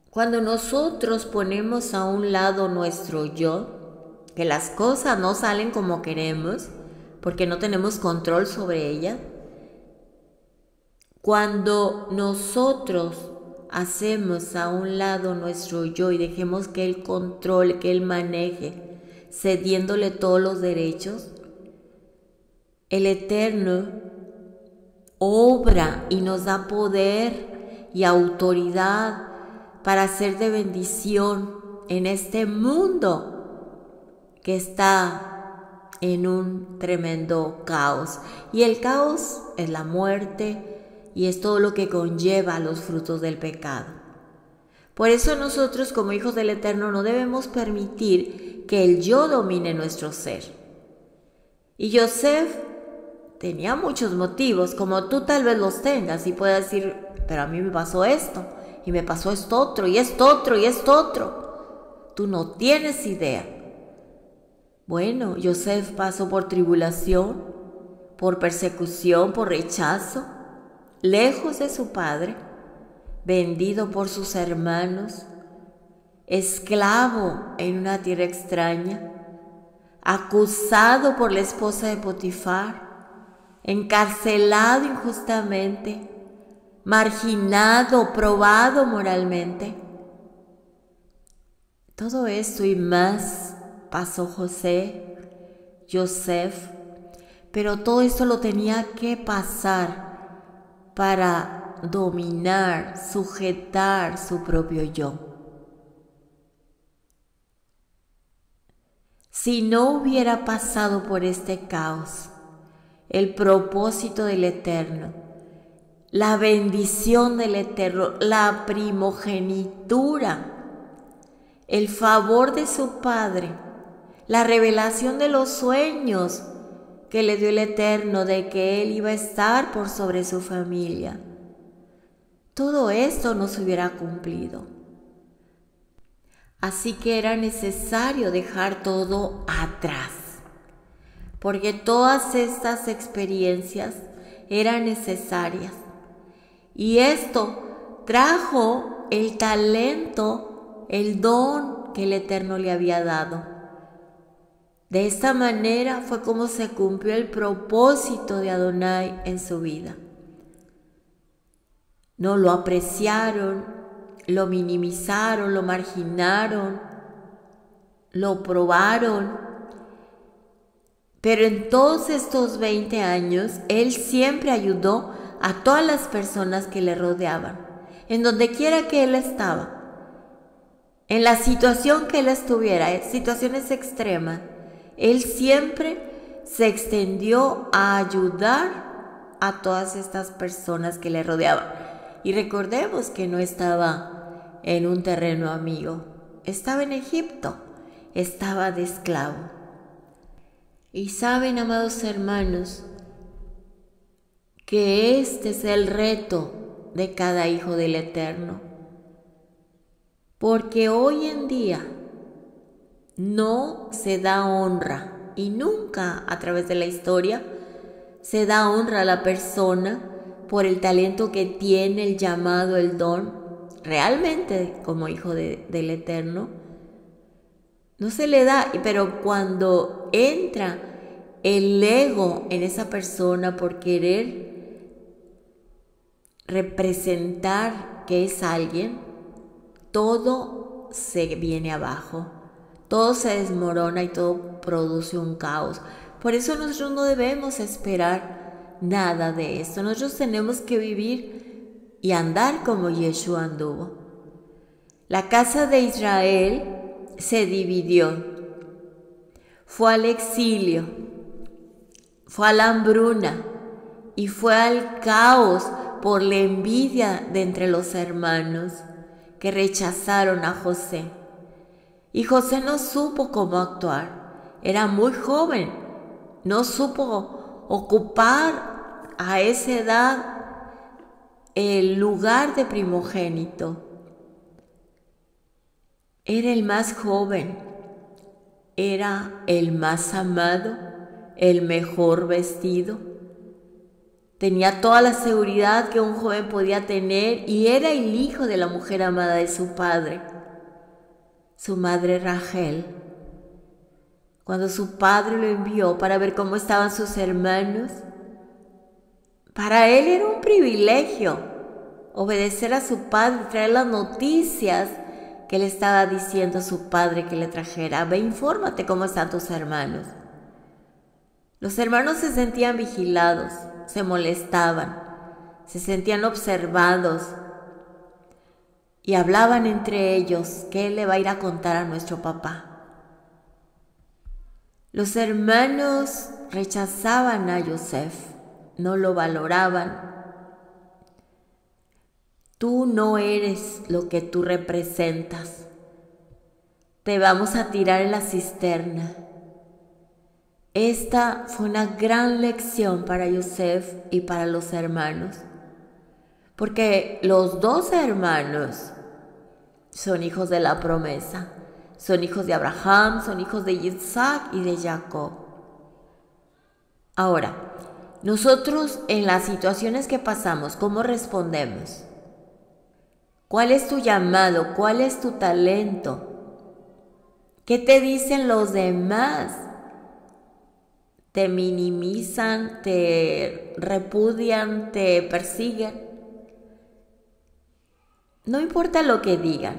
Speaker 1: Cuando nosotros ponemos a un lado nuestro yo, que las cosas no salen como queremos porque no tenemos control sobre ellas, cuando nosotros hacemos a un lado nuestro yo y dejemos que él controle, que él maneje, cediéndole todos los derechos, El Eterno obra y nos da poder y autoridad para ser de bendición en este mundo que está en un tremendo caos. Y el caos es la muerte y es todo lo que conlleva los frutos del pecado. Por eso nosotros como hijos del Eterno no debemos permitir que el yo domine nuestro ser. Y Yosef tenía muchos motivos, como tú tal vez los tengas, y puedes decir, pero a mí me pasó esto, y me pasó esto otro, y esto otro, y esto otro. Tú no tienes idea. Bueno, Yosef pasó por tribulación, por persecución, por rechazo, lejos de su padre, vendido por sus hermanos, esclavo en una tierra extraña, acusado por la esposa de Potifar, encarcelado injustamente, marginado, probado moralmente. Todo esto y más pasó Yosef, pero todo esto lo tenía que pasar para dominar, sujetar su propio yo. Si no hubiera pasado por este caos, el propósito del Eterno, la bendición del Eterno, la primogenitura, el favor de su Padre, la revelación de los sueños que le dio el Eterno de que Él iba a estar por sobre su familia, todo esto no se hubiera cumplido. Así que era necesario dejar todo atrás, porque todas estas experiencias eran necesarias. Y esto trajo el talento, el don que el Eterno le había dado. De esta manera fue como se cumplió el propósito de Adonai en su vida. No lo apreciaron, lo minimizaron, lo marginaron, lo probaron. Pero en todos estos 20 años, él siempre ayudó a todas las personas que le rodeaban, en donde quiera que él estaba, en la situación que él estuviera, en situaciones extremas, él siempre se extendió a ayudar a todas estas personas que le rodeaban. Y recordemos que no estaba en un terreno amigo, estaba en Egipto, estaba de esclavo. Y saben, amados hermanos, que este es el reto de cada hijo del Eterno. Porque hoy en día no se da honra, y nunca a través de la historia se da honra a la persona por el talento que tiene, el llamado, el don, realmente como hijo del Eterno. No se le da, pero cuando entra el ego en esa persona por querer representar que es alguien, todo se viene abajo, todo se desmorona y todo produce un caos. Por eso nosotros no debemos esperar nada de esto. Nosotros tenemos que vivir y andar como Yeshua anduvo. La casa de Israel se dividió, fue al exilio, fue a la hambruna y fue al caos por la envidia de entre los hermanos que rechazaron a José. Y José no supo cómo actuar, era muy joven, no supo ocupar a esa edad el lugar de primogénito. Era el más joven, era el más amado, el mejor vestido. Tenía toda la seguridad que un joven podía tener y era el hijo de la mujer amada de su padre, su madre Rachel. Cuando su padre lo envió para ver cómo estaban sus hermanos, para él era un privilegio obedecer a su padre, traer las noticias que le estaba diciendo a su padre que le trajera. Ve, infórmate cómo están tus hermanos. Los hermanos se sentían vigilados, se molestaban, se sentían observados y hablaban entre ellos qué le va a ir a contar a nuestro papá. Los hermanos rechazaban a Yosef, no lo valoraban. Tú no eres lo que tú representas. Te vamos a tirar en la cisterna. Esta fue una gran lección para Yosef y para los hermanos, porque los dos hermanos son hijos de la promesa, son hijos de Abraham, son hijos de Isaac y de Jacob. Ahora, nosotros en las situaciones que pasamos, ¿cómo respondemos? ¿Cuál es tu llamado? ¿Cuál es tu talento? ¿Qué te dicen los demás? ¿Te minimizan, te repudian, te persiguen? No importa lo que digan,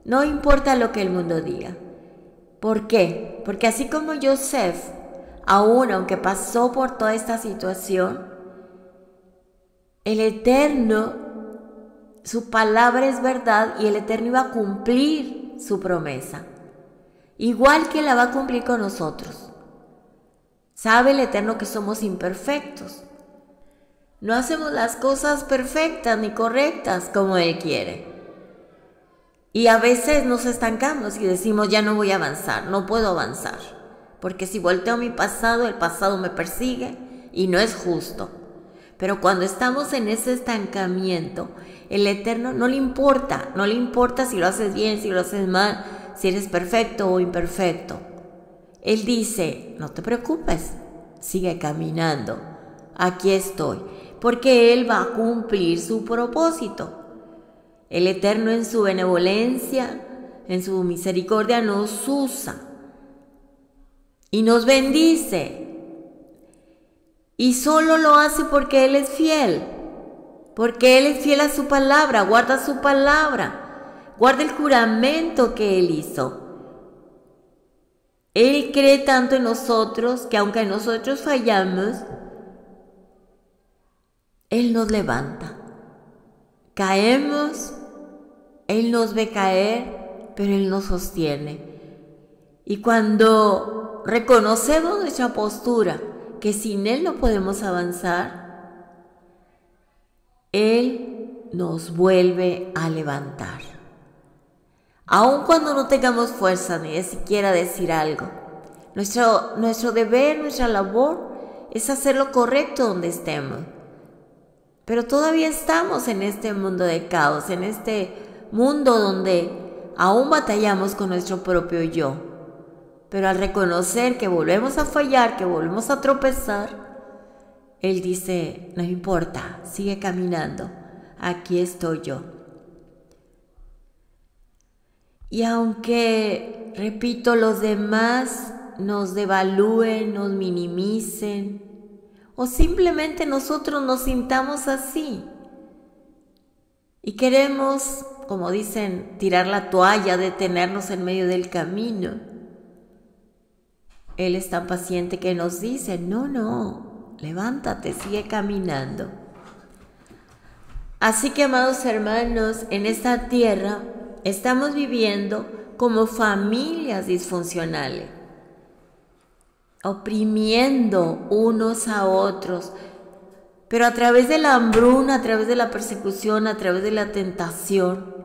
Speaker 1: no importa lo que el mundo diga. ¿Por qué? Porque así como Yosef, aún aunque pasó por toda esta situación, el Eterno, su palabra es verdad y el Eterno iba a cumplir su promesa. Igual que la va a cumplir con nosotros. Sabe el Eterno que somos imperfectos. No hacemos las cosas perfectas ni correctas como Él quiere. Y a veces nos estancamos y decimos, ya no voy a avanzar, no puedo avanzar. Porque si volteo a mi pasado, el pasado me persigue y no es justo. Pero cuando estamos en ese estancamiento, el Eterno no le importa si lo haces bien, si lo haces mal, si eres perfecto o imperfecto. Él dice, no te preocupes, sigue caminando, aquí estoy, porque Él va a cumplir su propósito. El Eterno en su benevolencia, en su misericordia nos usa y nos bendice. Y solo lo hace porque Él es fiel, porque Él es fiel a su palabra, guarda su palabra, guarda el juramento que Él hizo. Él cree tanto en nosotros que aunque nosotros fallamos, Él nos levanta. Caemos, Él nos ve caer, pero Él nos sostiene. Y cuando reconocemos nuestra postura, que sin Él no podemos avanzar, Él nos vuelve a levantar. Aun cuando no tengamos fuerza ni de siquiera decir algo, nuestro deber, nuestra labor es hacer lo correcto donde estemos. Pero todavía estamos en este mundo de caos, en este mundo donde aún batallamos con nuestro propio yo. Pero al reconocer que volvemos a fallar, que volvemos a tropezar, Él dice, no importa, sigue caminando, aquí estoy yo. Y aunque, repito, los demás nos devalúen, nos minimicen, o simplemente nosotros nos sintamos así y queremos, como dicen, tirar la toalla, detenernos en medio del camino, Él es tan paciente que nos dice, no, levántate, sigue caminando. Así que, amados hermanos, en esta tierra estamos viviendo como familias disfuncionales, oprimiendo unos a otros, pero a través de la hambruna, a través de la persecución, a través de la tentación,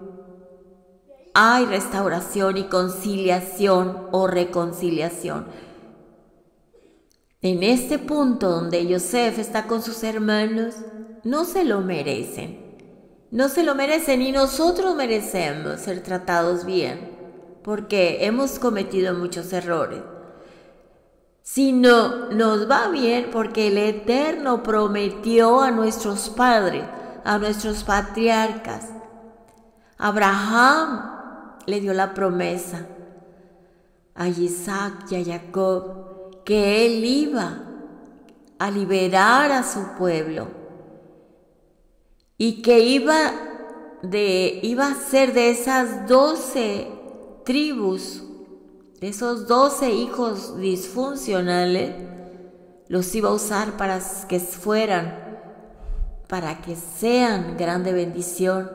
Speaker 1: hay restauración y conciliación o reconciliación. En este punto donde Yosef está con sus hermanos, no se lo merecen. No se lo merecen y nosotros merecemos ser tratados bien, porque hemos cometido muchos errores. Sino nos va bien porque el Eterno prometió a nuestros padres, a nuestros patriarcas. Abraham le dio la promesa a Isaac y a Jacob que él iba a liberar a su pueblo y que iba a ser de esas 12 tribus, de esos 12 hijos disfuncionales, los iba a usar para que sean grande bendición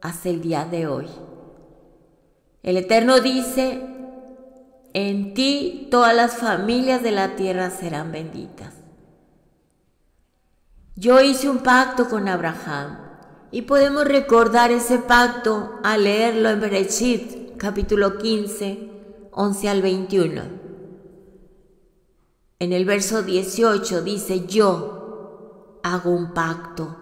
Speaker 1: hasta el día de hoy. El Eterno dice: en ti todas las familias de la tierra serán benditas. Yo hice un pacto con Abraham y podemos recordar ese pacto al leerlo en Bereshit, capítulo 15, 11 al 21. En el verso 18 dice: yo hago un pacto.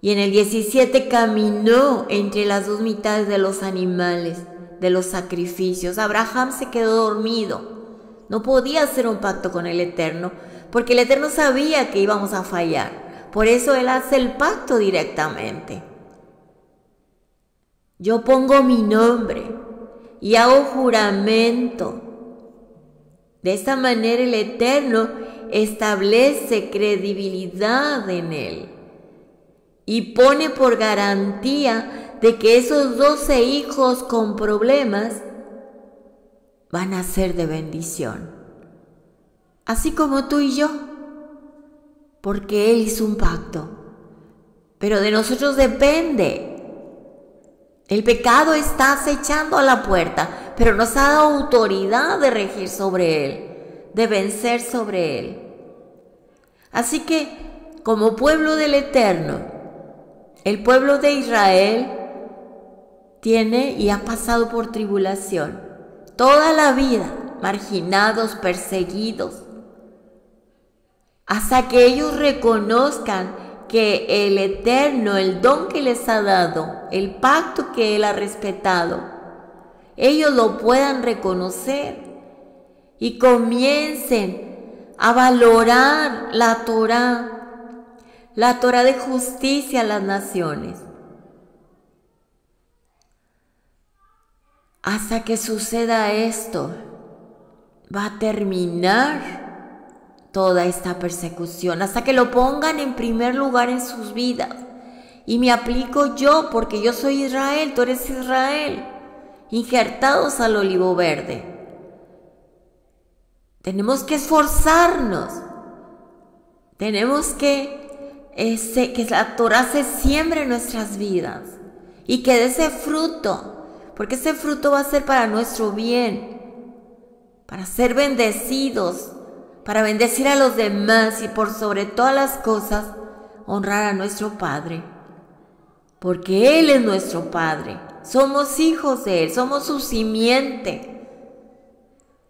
Speaker 1: Y en el 17 caminó entre las dos mitades de los animales, de los sacrificios. Abraham se quedó dormido. No podía hacer un pacto con el Eterno, porque el Eterno sabía que íbamos a fallar. Por eso Él hace el pacto directamente. Yo pongo mi nombre y hago juramento. De esta manera el Eterno establece credibilidad en Él y pone por garantía de que esos 12 hijos con problemas van a ser de bendición. Así como tú y yo, porque Él hizo un pacto. Pero de nosotros depende. El pecado está acechando a la puerta, pero nos ha dado autoridad de regir sobre él, de vencer sobre él. Así que, como pueblo del Eterno, el pueblo de Israel tiene y ha pasado por tribulación toda la vida, marginados, perseguidos, hasta que ellos reconozcan que el Eterno, el don que les ha dado, el pacto que Él ha respetado, ellos lo puedan reconocer y comiencen a valorar la Torá de justicia a las naciones. Hasta que suceda esto, va a terminar toda esta persecución, hasta que lo pongan en primer lugar en sus vidas. Y me aplico yo, porque yo soy Israel, tú eres Israel, injertados al olivo verde. Tenemos que esforzarnos, tenemos que la Torá se siembre en nuestras vidas y que dé ese fruto, porque ese fruto va a ser para nuestro bien, para ser bendecidos, para bendecir a los demás y por sobre todas las cosas honrar a nuestro Padre, porque Él es nuestro Padre, somos hijos de Él, somos su simiente,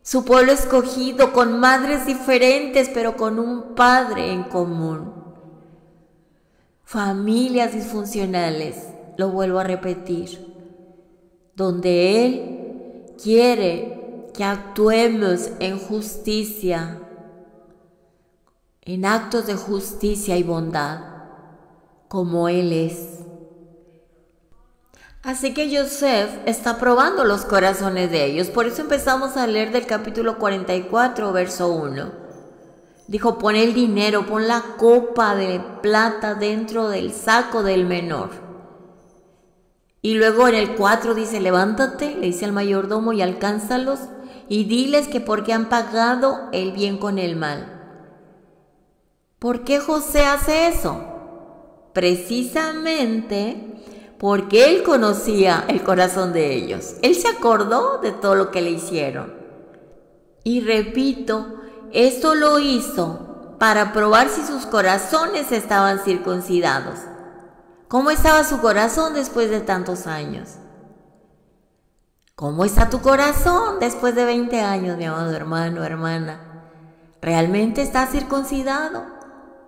Speaker 1: su pueblo escogido, con madres diferentes pero con un Padre en común. Familias disfuncionales, lo vuelvo a repetir, donde Él quiere que actuemos en justicia, en actos de justicia y bondad, como Él es. Así que Yosef está probando los corazones de ellos. Por eso empezamos a leer del capítulo 44, verso 1. Dijo: pon el dinero, pon la copa de plata dentro del saco del menor. Y luego en el 4 dice: levántate, le dice al mayordomo, y alcánzalos, y diles que porque han pagado el bien con el mal. ¿Por qué José hace eso? Precisamente porque él conocía el corazón de ellos. Él se acordó de todo lo que le hicieron. Y repito, esto lo hizo para probar si sus corazones estaban circuncidados. ¿Cómo estaba su corazón después de tantos años? ¿Cómo está tu corazón después de 20 años, mi amado hermano, hermana? ¿Realmente está circuncidado?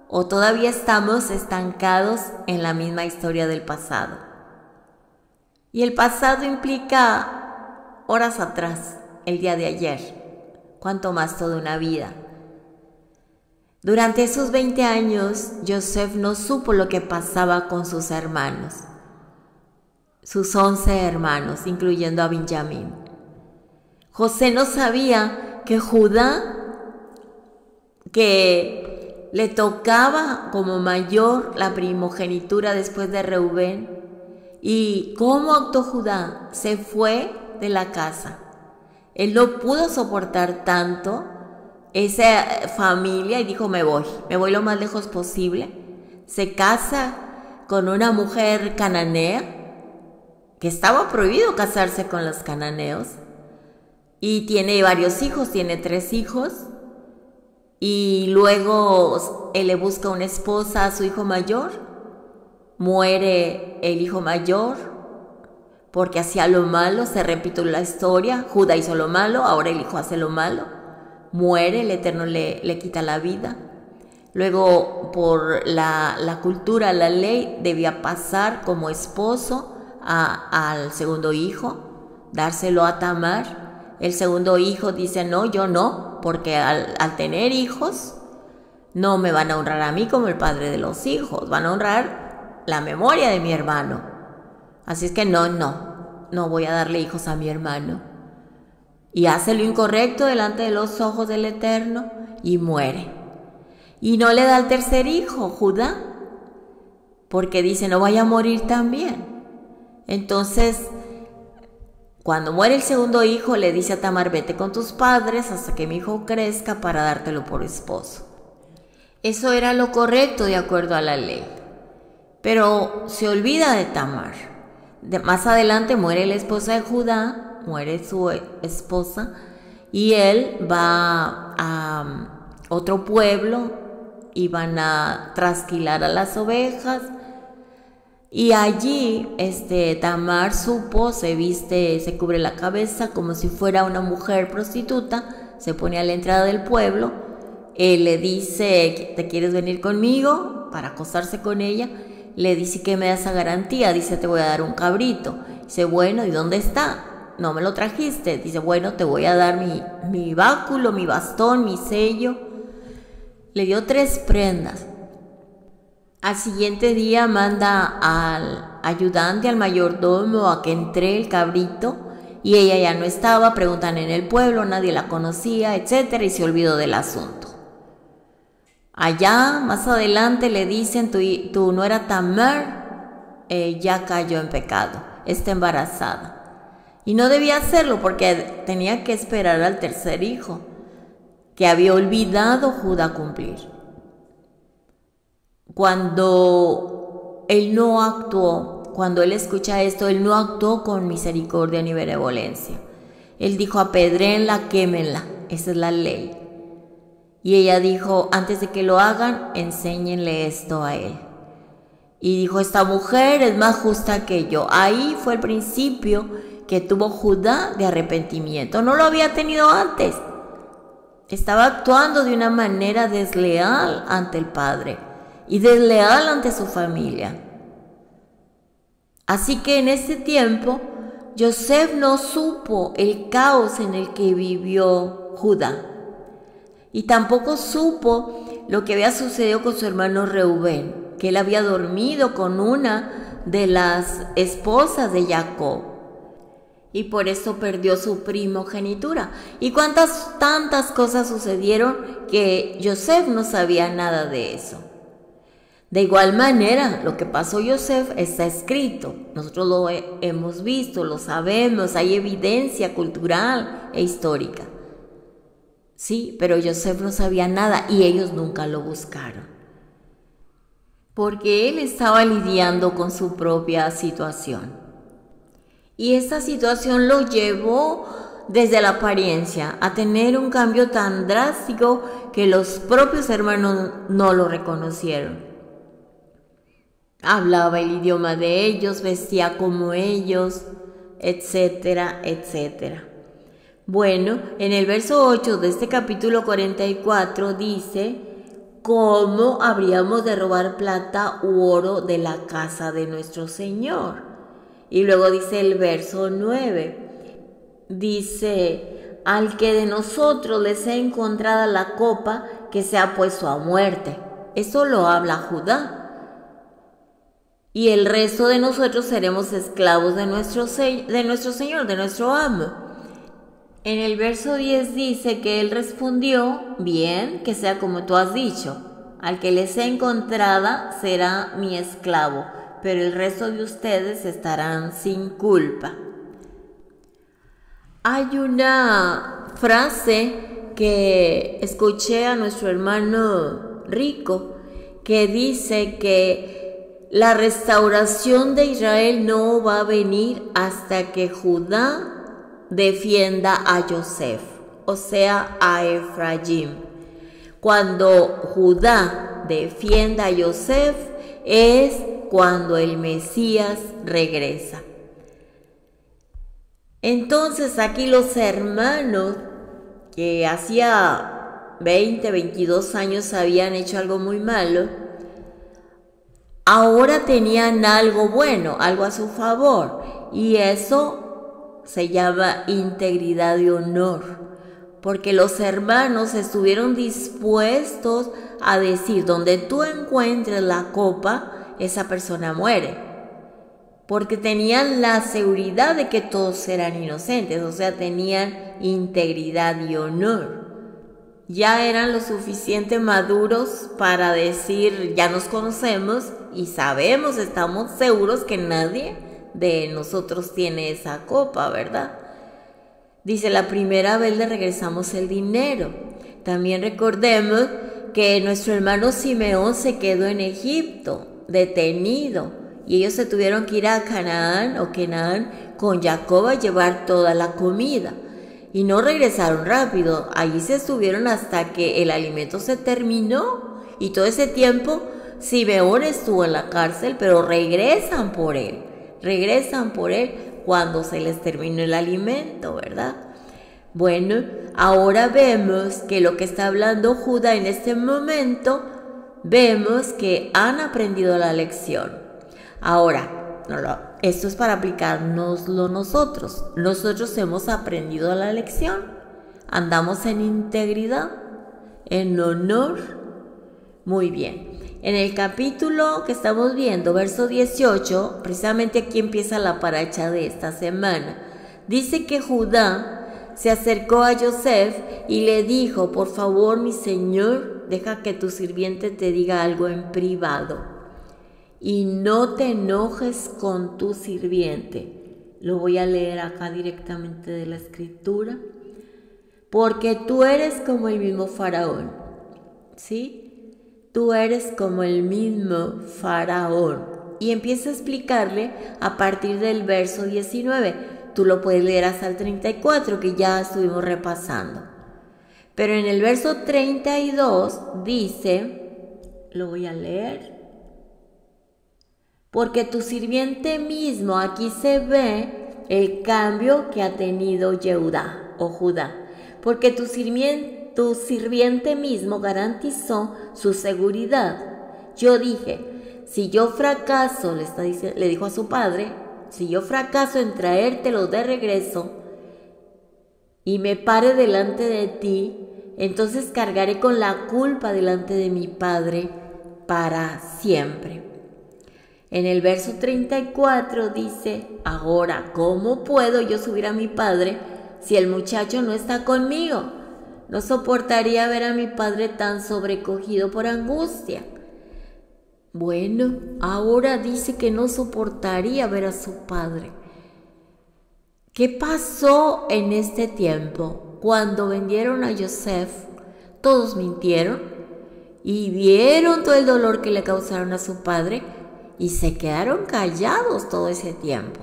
Speaker 1: ¿O todavía estamos estancados en la misma historia del pasado? Y el pasado implica horas atrás, el día de ayer, cuanto más toda una vida. Durante esos 20 años, Yosef no supo lo que pasaba con sus hermanos, sus 11 hermanos, incluyendo a Benjamín. José no sabía que Judá, que le tocaba como mayor la primogenitura después de Reubén, y cómo actuó Judá, se fue de la casa. Él no pudo soportar tanto esa familia y dijo, me voy lo más lejos posible. Se casa con una mujer cananea, que estaba prohibido casarse con los cananeos, y tiene varios hijos, tiene 3 hijos, y luego él le busca una esposa a su hijo mayor. Muere el hijo mayor porque hacía lo malo. Se repite la historia, Judá hizo lo malo, ahora el hijo hace lo malo. Muere, el Eterno le quita la vida. Luego, por la cultura, la ley, debía pasar como esposo al segundo hijo, dárselo a Tamar. El segundo hijo dice, no, yo no, porque al tener hijos no me van a honrar a mí como el padre de los hijos, van a honrar la memoria de mi hermano. Así es que no voy a darle hijos a mi hermano. Y hace lo incorrecto delante de los ojos del Eterno y muere. Y no le da al tercer hijo, Judá, porque dice, no vaya a morir también. Entonces, cuando muere el segundo hijo, le dice a Tamar, vete con tus padres hasta que mi hijo crezca para dártelo por esposo. Eso era lo correcto de acuerdo a la ley. Pero se olvida de Tamar. Más adelante muere la esposa de Judá, muere su esposa, y él va a otro pueblo y van a trasquilar a las ovejas. Y allí Tamar supo, se viste, se cubre la cabeza como si fuera una mujer prostituta, se pone a la entrada del pueblo. Él le dice, ¿te quieres venir conmigo? Para acostarse con ella. Le dice, ¿qué me da esa garantía? Dice, te voy a dar un cabrito. Dice, bueno, ¿y dónde está? No me lo trajiste. Dice, bueno, te voy a dar mi báculo, mi bastón, mi sello. Le dio 3 prendas. Al siguiente día manda al ayudante, al mayordomo, a que entre el cabrito, y ella ya no estaba. Preguntan en el pueblo, nadie la conocía, etcétera, y se olvidó del asunto. Allá, más adelante, le dicen, tu nuera Tamar ya cayó en pecado, está embarazada. Y no debía hacerlo porque tenía que esperar al tercer hijo, que había olvidado Judá cumplir. Cuando él no actuó, cuando él escucha esto, él no actuó con misericordia ni benevolencia. Él dijo, apedréenla, quémenla, esa es la ley. Y ella dijo, antes de que lo hagan, enséñenle esto a él. Y dijo, esta mujer es más justa que yo. Ahí fue el principio que tuvo Judá de arrepentimiento. No lo había tenido antes. Estaba actuando de una manera desleal ante el padre y desleal ante su familia. Así que en ese tiempo, Yosef no supo el caos en el que vivió Judá. Y tampoco supo lo que había sucedido con su hermano Reubén, que él había dormido con una de las esposas de Jacob. Y por eso perdió su primogenitura. Y tantas cosas sucedieron que Yosef no sabía nada de eso. De igual manera, lo que pasó Yosef está escrito. Nosotros lo hemos visto, lo sabemos, hay evidencia cultural e histórica. Sí, pero Yosef no sabía nada y ellos nunca lo buscaron. Porque él estaba lidiando con su propia situación. Y esta situación lo llevó desde la apariencia a tener un cambio tan drástico que los propios hermanos no lo reconocieron. Hablaba el idioma de ellos, vestía como ellos, etcétera, etcétera. Bueno, en el verso 8 de este capítulo 44 dice, ¿cómo habríamos de robar plata u oro de la casa de nuestro Señor? Y luego dice el verso 9, dice, al que de nosotros les sea encontrada la copa que se ha puesto a muerte. Eso lo habla Judá. Y el resto de nosotros seremos esclavos de nuestro Señor, de nuestro amo. En el verso 10 dice que él respondió, bien, que sea como tú has dicho, al que les sea encontrada será mi esclavo, pero el resto de ustedes estarán sin culpa. Hay una frase que escuché a nuestro hermano Rico que dice que la restauración de Israel no va a venir hasta que Judá defienda a Yosef, o sea, a Efraín. Cuando Judá defienda a Yosef es cuando el Mesías regresa. Entonces aquí los hermanos que hacía 20, 22 años habían hecho algo muy malo, ahora tenían algo bueno, algo a su favor, y eso se llama integridad y honor. Porque los hermanos estuvieron dispuestos a decir, donde tú encuentres la copa, esa persona muere. Porque tenían la seguridad de que todos eran inocentes, o sea, tenían integridad y honor. Ya eran lo suficiente maduros para decir, ya nos conocemos y sabemos, estamos seguros que nadie de nosotros tiene esa copa, ¿verdad? Dice, la primera vez le regresamos el dinero. También recordemos que nuestro hermano Simeón se quedó en Egipto, detenido, y ellos se tuvieron que ir a Canaán con Jacob a llevar toda la comida. Y no regresaron rápido, allí se estuvieron hasta que el alimento se terminó. Y todo ese tiempo Simeón estuvo en la cárcel, pero regresan por él cuando se les terminó el alimento, ¿verdad? Bueno, ahora vemos que lo que está hablando Judá en este momento, vemos que han aprendido la lección. Ahora, esto es para aplicárnoslo nosotros. Nosotros hemos aprendido la lección. Andamos en integridad, en honor. Muy bien. En el capítulo que estamos viendo, verso 18, precisamente aquí empieza la paracha de esta semana. Dice que Judá se acercó a Yosef y le dijo, por favor, mi señor, deja que tu sirviente te diga algo en privado. Y no te enojes con tu sirviente. Lo voy a leer acá directamente de la escritura. Porque tú eres como el mismo faraón, ¿sí? Tú eres como el mismo faraón. Y empieza a explicarle a partir del verso 19. Tú lo puedes leer hasta el 34, que ya estuvimos repasando. Pero en el verso 32 dice, lo voy a leer. Porque tu sirviente mismo, aquí se ve el cambio que ha tenido Yehudá o Judá. Porque tu sirviente mismo garantizó su seguridad. Yo dije, si yo fracaso, le dijo a su padre, si yo fracaso en traértelo de regreso y me pare delante de ti, entonces cargaré con la culpa delante de mi padre para siempre. En el verso 34 dice, ahora, ¿cómo puedo yo subir a mi padre si el muchacho no está conmigo? No soportaría ver a mi padre tan sobrecogido por angustia. Bueno, ahora dice que no soportaría ver a su padre. ¿Qué pasó en este tiempo? Cuando vendieron a Yosef, todos mintieron y vieron todo el dolor que le causaron a su padre y se quedaron callados todo ese tiempo.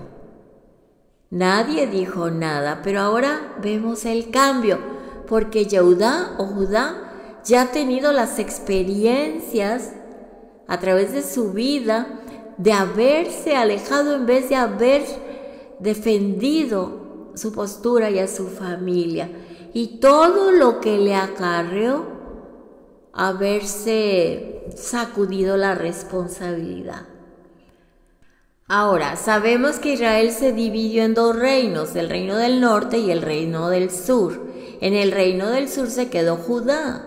Speaker 1: Nadie dijo nada, pero ahora vemos el cambio, porque Yehudá o Judá ya ha tenido las experiencias a través de su vida de haberse alejado en vez de haber defendido su postura y a su familia. Y todo lo que le acarreó haberse sacudido la responsabilidad. Ahora, sabemos que Israel se dividió en dos reinos, el reino del norte y el reino del sur. En el reino del sur se quedó Judá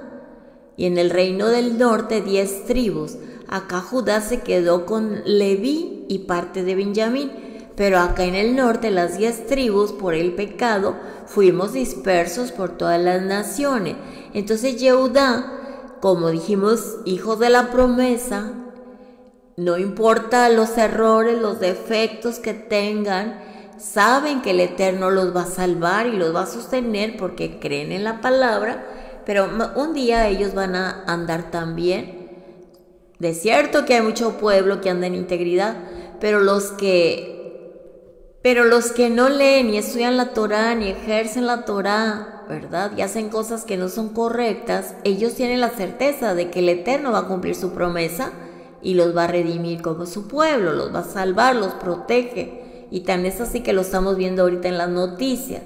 Speaker 1: y en el reino del norte 10 tribus. Acá Judá se quedó con Leví y parte de Benjamín, pero acá en el norte las 10 tribus por el pecado fuimos dispersos por todas las naciones. Entonces Yehudá, como dijimos, hijos de la promesa, no importa los errores, los defectos que tengan, saben que el Eterno los va a salvar y los va a sostener porque creen en la palabra, pero un día ellos van a andar también. De cierto que hay mucho pueblo que anda en integridad, pero los que no leen ni estudian la Torá, ni ejercen la Torá, ¿verdad? Y hacen cosas que no son correctas, ellos tienen la certeza de que el Eterno va a cumplir su promesa y los va a redimir como su pueblo, los va a salvar, los protege. Y tan es así que lo estamos viendo ahorita en las noticias.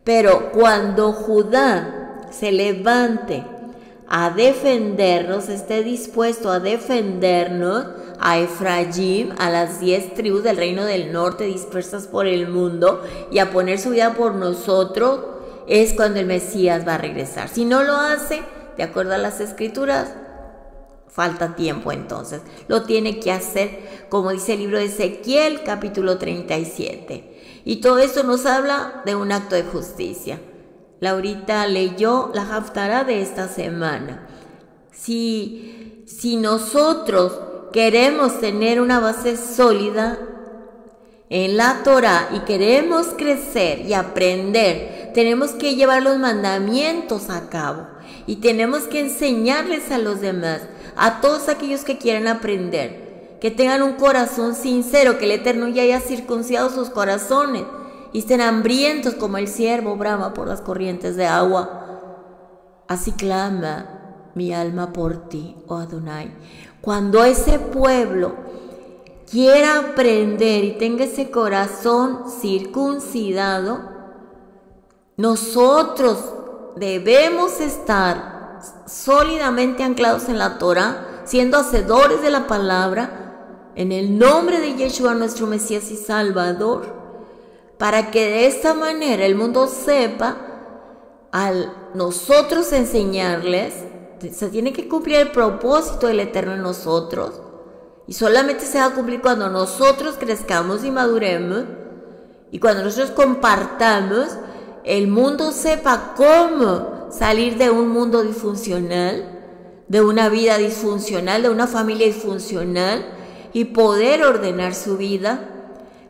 Speaker 1: Pero cuando Judá se levante a defendernos, esté dispuesto a defendernos, a Efraín, a las 10 tribus del reino del norte dispersas por el mundo, y a poner su vida por nosotros, es cuando el Mesías va a regresar. Si no lo hace, de acuerdo a las Escrituras, falta tiempo entonces. Lo tiene que hacer, como dice el libro de Ezequiel, capítulo 37. Y todo esto nos habla de un acto de justicia. Laurita leyó la Haftará de esta semana. Si nosotros queremos tener una base sólida en la Torá y queremos crecer y aprender, tenemos que llevar los mandamientos a cabo y tenemos que enseñarles a los demás, a todos aquellos que quieran aprender, que tengan un corazón sincero, que el Eterno ya haya circuncidado sus corazones y estén hambrientos como el ciervo brama por las corrientes de agua. Así clama mi alma por ti, oh Adonai. Cuando ese pueblo quiera aprender y tenga ese corazón circuncidado, nosotros debemos estar sólidamente anclados en la Torá, siendo hacedores de la palabra, en el nombre de Yeshua, nuestro Mesías y Salvador, para que de esta manera el mundo sepa, al nosotros enseñarles, se tiene que cumplir el propósito del Eterno en nosotros, y solamente se va a cumplir cuando nosotros crezcamos y maduremos, y cuando nosotros compartamos, el mundo sepa cómo salir de un mundo disfuncional, de una vida disfuncional, de una familia disfuncional, y poder ordenar su vida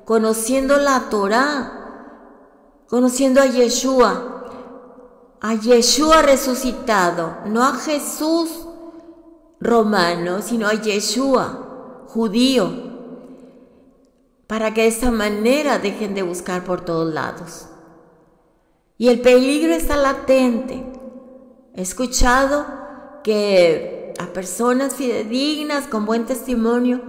Speaker 1: conociendo la Torá, conociendo a Yeshua resucitado, no a Jesús romano, sino a Yeshua judío, para que de esta manera dejen de buscar por todos lados. Y el peligro está latente. He escuchado que a personas fidedignas con buen testimonio,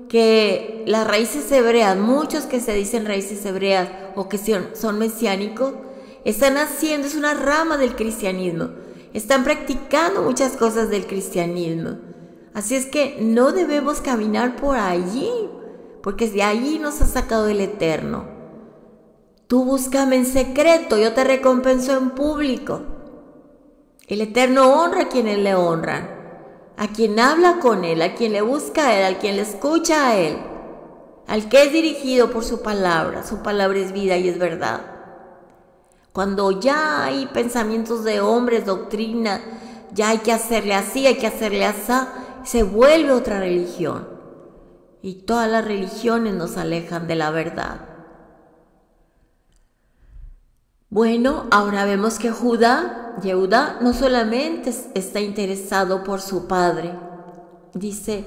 Speaker 1: que las raíces hebreas, muchos que se dicen raíces hebreas o que son mesiánicos, están haciendo, es una rama del cristianismo, están practicando muchas cosas del cristianismo. Así es que no debemos caminar por allí, porque de allí nos ha sacado el Eterno. Tú búscame en secreto, yo te recompenso en público. El Eterno honra a quienes le honran, a quien habla con Él, a quien le busca a Él, al quien le escucha a Él, al que es dirigido por su palabra. Su palabra es vida y es verdad. Cuando ya hay pensamientos de hombres, doctrina, ya hay que hacerle así, hay que hacerle así, se vuelve otra religión. Y todas las religiones nos alejan de la verdad. Bueno, ahora vemos que Yehudá no solamente está interesado por su padre. Dice,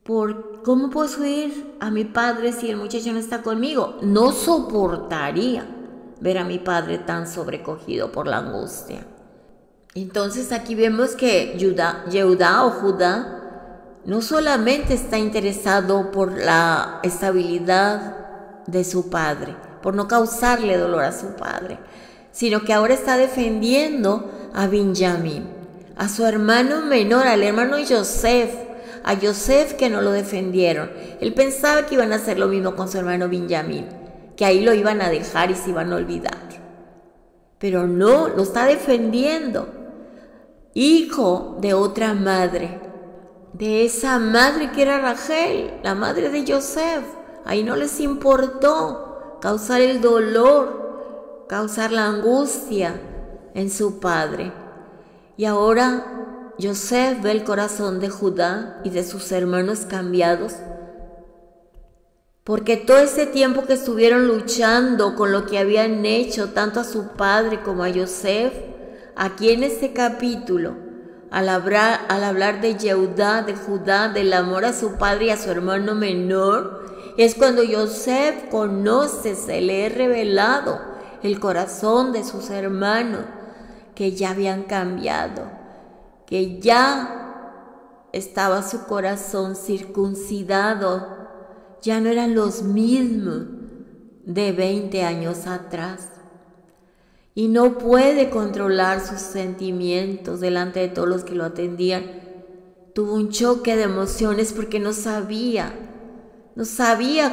Speaker 1: ¿cómo puedo subir a mi padre si el muchacho no está conmigo? No soportaría ver a mi padre tan sobrecogido por la angustia. Entonces aquí vemos que Yehudá o Judá no solamente está interesado por la estabilidad de su padre, por no causarle dolor a su padre, sino que ahora está defendiendo a Benjamín, a su hermano menor, al hermano Yosef, a Yosef que no lo defendieron. Él pensaba que iban a hacer lo mismo con su hermano Benjamín, que ahí lo iban a dejar y se iban a olvidar. Pero no, lo está defendiendo. Hijo de otra madre, de esa madre que era Rachel, la madre de Yosef. Ahí no les importó causar el dolor, causar la angustia en su padre. Y ahora Yosef ve el corazón de Judá y de sus hermanos cambiados Porque todo ese tiempo que estuvieron luchando con lo que habían hecho, tanto a su padre como a Yosef, aquí en este capítulo, al hablar de Yehudá, de Judá, del amor a su padre y a su hermano menor, es cuando Yosef conoce, se le es revelado el corazón de sus hermanos, que ya habían cambiado, que ya estaba su corazón circuncidado, ya no eran los mismos de 20 años atrás. Y no puede controlar sus sentimientos delante de todos los que lo atendían. Tuvo un choque de emociones porque no sabía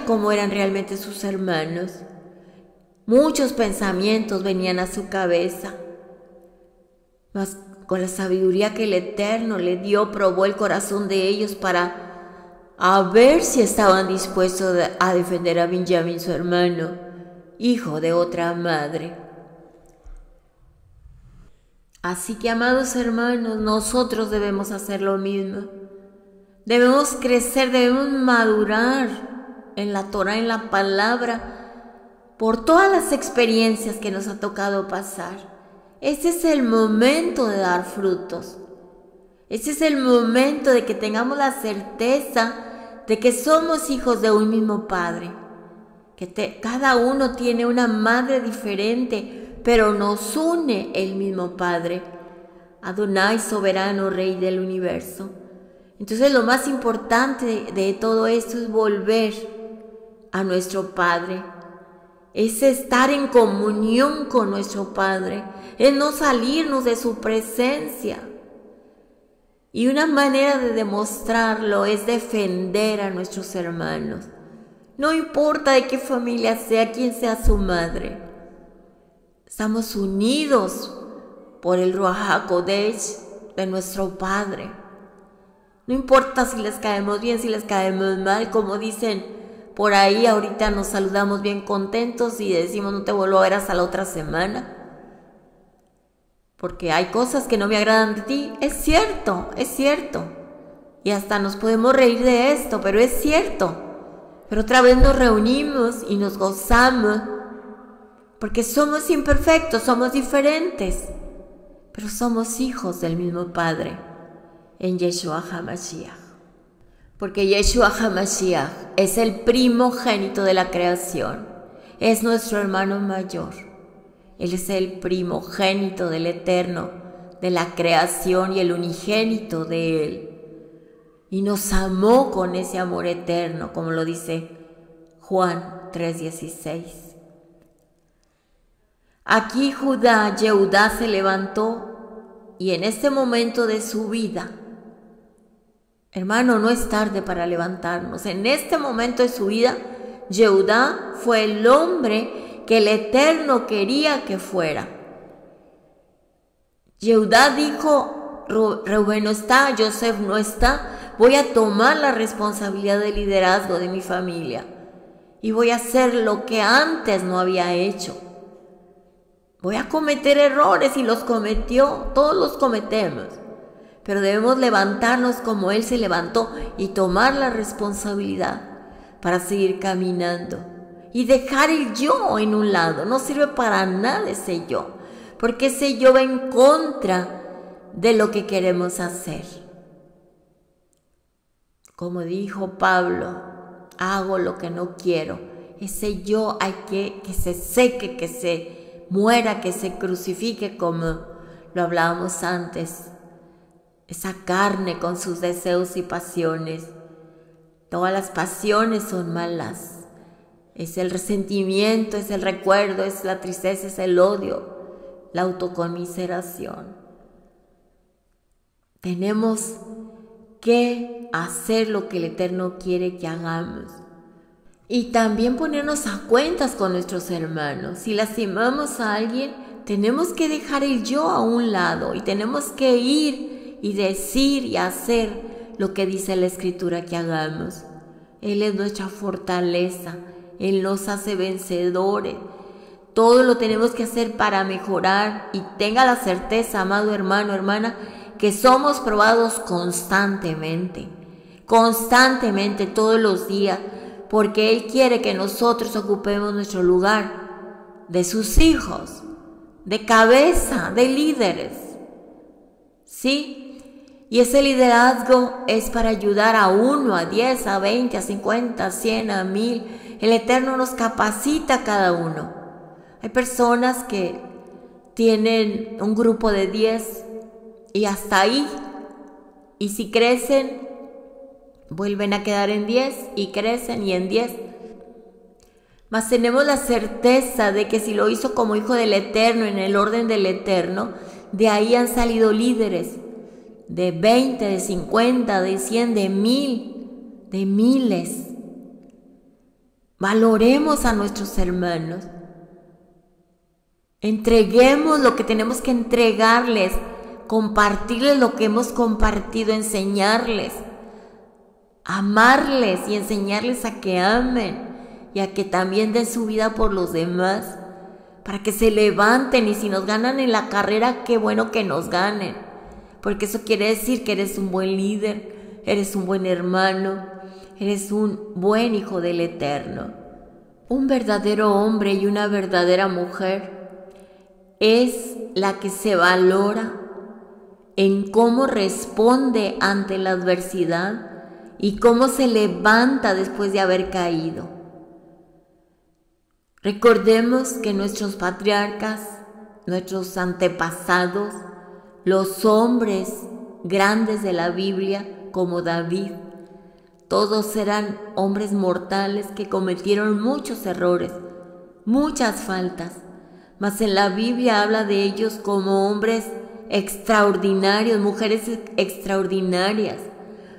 Speaker 1: cómo eran realmente sus hermanos. Muchos pensamientos venían a su cabeza. Mas con la sabiduría que el Eterno le dio, probó el corazón de ellos para ver si estaban dispuestos a defender a Benjamín, su hermano, hijo de otra madre. Así que, amados hermanos, nosotros debemos hacer lo mismo. Debemos crecer, debemos madurar en la Torah, en la palabra, por todas las experiencias que nos ha tocado pasar. Este es el momento de dar frutos. Este es el momento de que tengamos la certeza de que somos hijos de un mismo Padre. Cada uno tiene una madre diferente, pero nos une el mismo Padre. Adonai, soberano, Rey del universo. Entonces lo más importante de todo esto es volver a nuestro Padre. Es estar en comunión con nuestro Padre. Es no salirnos de su presencia. Y una manera de demostrarlo es defender a nuestros hermanos. No importa de qué familia sea, quién sea su madre. Estamos unidos por el Ruach HaKodesh de nuestro Padre. No importa si les caemos bien, si les caemos mal, como dicen por ahí, ahorita nos saludamos bien contentos y decimos no te vuelvo a ver hasta la otra semana. Porque hay cosas que no me agradan de ti. Es cierto. Y hasta nos podemos reír de esto, pero es cierto. Pero otra vez nos reunimos y nos gozamos. Porque somos imperfectos, somos diferentes. Pero somos hijos del mismo Padre. En Yeshua HaMashiach. Porque Yeshua HaMashiach es el primogénito de la creación. Es nuestro hermano mayor. Él es el primogénito del Eterno, de la creación y el unigénito de Él. Y nos amó con ese amor eterno, como lo dice Juan 3:16. Aquí Yehudá se levantó y en este momento de su vida, hermano, no es tarde para levantarnos. En este momento de su vida, Yehudá fue el hombre que el Eterno quería que fuera. Yehudá dijo, Rubén no está, Yosef no está, voy a tomar la responsabilidad del liderazgo de mi familia y voy a hacer lo que antes no había hecho. Voy a cometer errores y los cometió, todos los cometemos, pero debemos levantarnos como Él se levantó y tomar la responsabilidad para seguir caminando. Y dejar el yo en un lado. No sirve para nada ese yo. Porque ese yo va en contra de lo que queremos hacer. Como dijo Pablo, hago lo que no quiero. Ese yo hay que se seque, que se muera, que se crucifique, como lo hablábamos antes. Esa carne con sus deseos y pasiones. Todas las pasiones son malas. Es el resentimiento, es el recuerdo, es la tristeza, es el odio, la autoconmiseración. Tenemos que hacer lo que el Eterno quiere que hagamos. Y también ponernos a cuentas con nuestros hermanos. Si lastimamos a alguien, tenemos que dejar el yo a un lado y tenemos que ir y decir y hacer lo que dice la Escritura que hagamos. Él es nuestra fortaleza. Él nos hace vencedores. Todo lo tenemos que hacer para mejorar. Y tenga la certeza, amado hermano, hermana, que somos probados constantemente. Constantemente, todos los días. porque Él quiere que nosotros ocupemos nuestro lugar de sus hijos, de cabeza, de líderes. ¿Sí? Y ese liderazgo es para ayudar a 1, a 10, a 20, a 50, a 100, a 1000. El Eterno nos capacita a cada uno. Hay personas que tienen un grupo de 10 y hasta ahí. Y si crecen, vuelven a quedar en 10 y crecen y en 10. Mas tenemos la certeza de que si lo hizo como hijo del Eterno, en el orden del Eterno, de ahí han salido líderes de 20, de 50, de 100, de 1000, de miles. Valoremos a nuestros hermanos. Entreguemos lo que tenemos que entregarles, compartirles lo que hemos compartido, enseñarles, amarles y enseñarles a que amen y a que también den su vida por los demás, para que se levanten, y si nos ganan en la carrera, qué bueno que nos ganen, porque eso quiere decir que eres un buen líder, eres un buen hermano, eres un buen hijo del Eterno. Un verdadero hombre y una verdadera mujer es la que se valora en cómo responde ante la adversidad y cómo se levanta después de haber caído. Recordemos que nuestros patriarcas, nuestros antepasados, los hombres grandes de la Biblia, como David, todos eran hombres mortales que cometieron muchos errores, muchas faltas, mas en la Biblia habla de ellos como hombres extraordinarios, mujeres extraordinarias,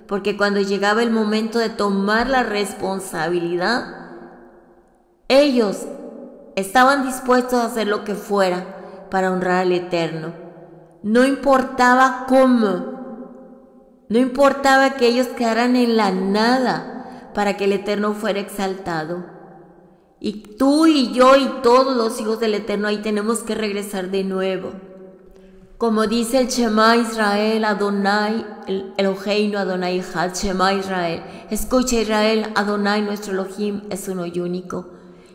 Speaker 1: porque cuando llegaba el momento de tomar la responsabilidad, ellos estaban dispuestos a hacer lo que fuera para honrar al Eterno. No importaba cómo, no importaba que ellos quedaran en la nada para que el Eterno fuera exaltado. Y tú y yo y todos los hijos del Eterno ahí tenemos que regresar de nuevo. Como dice el Shema Israel, Adonai, el Eloheinu Adonai Echad, Shema Israel. Escucha Israel, Adonai nuestro Elohim es uno y único.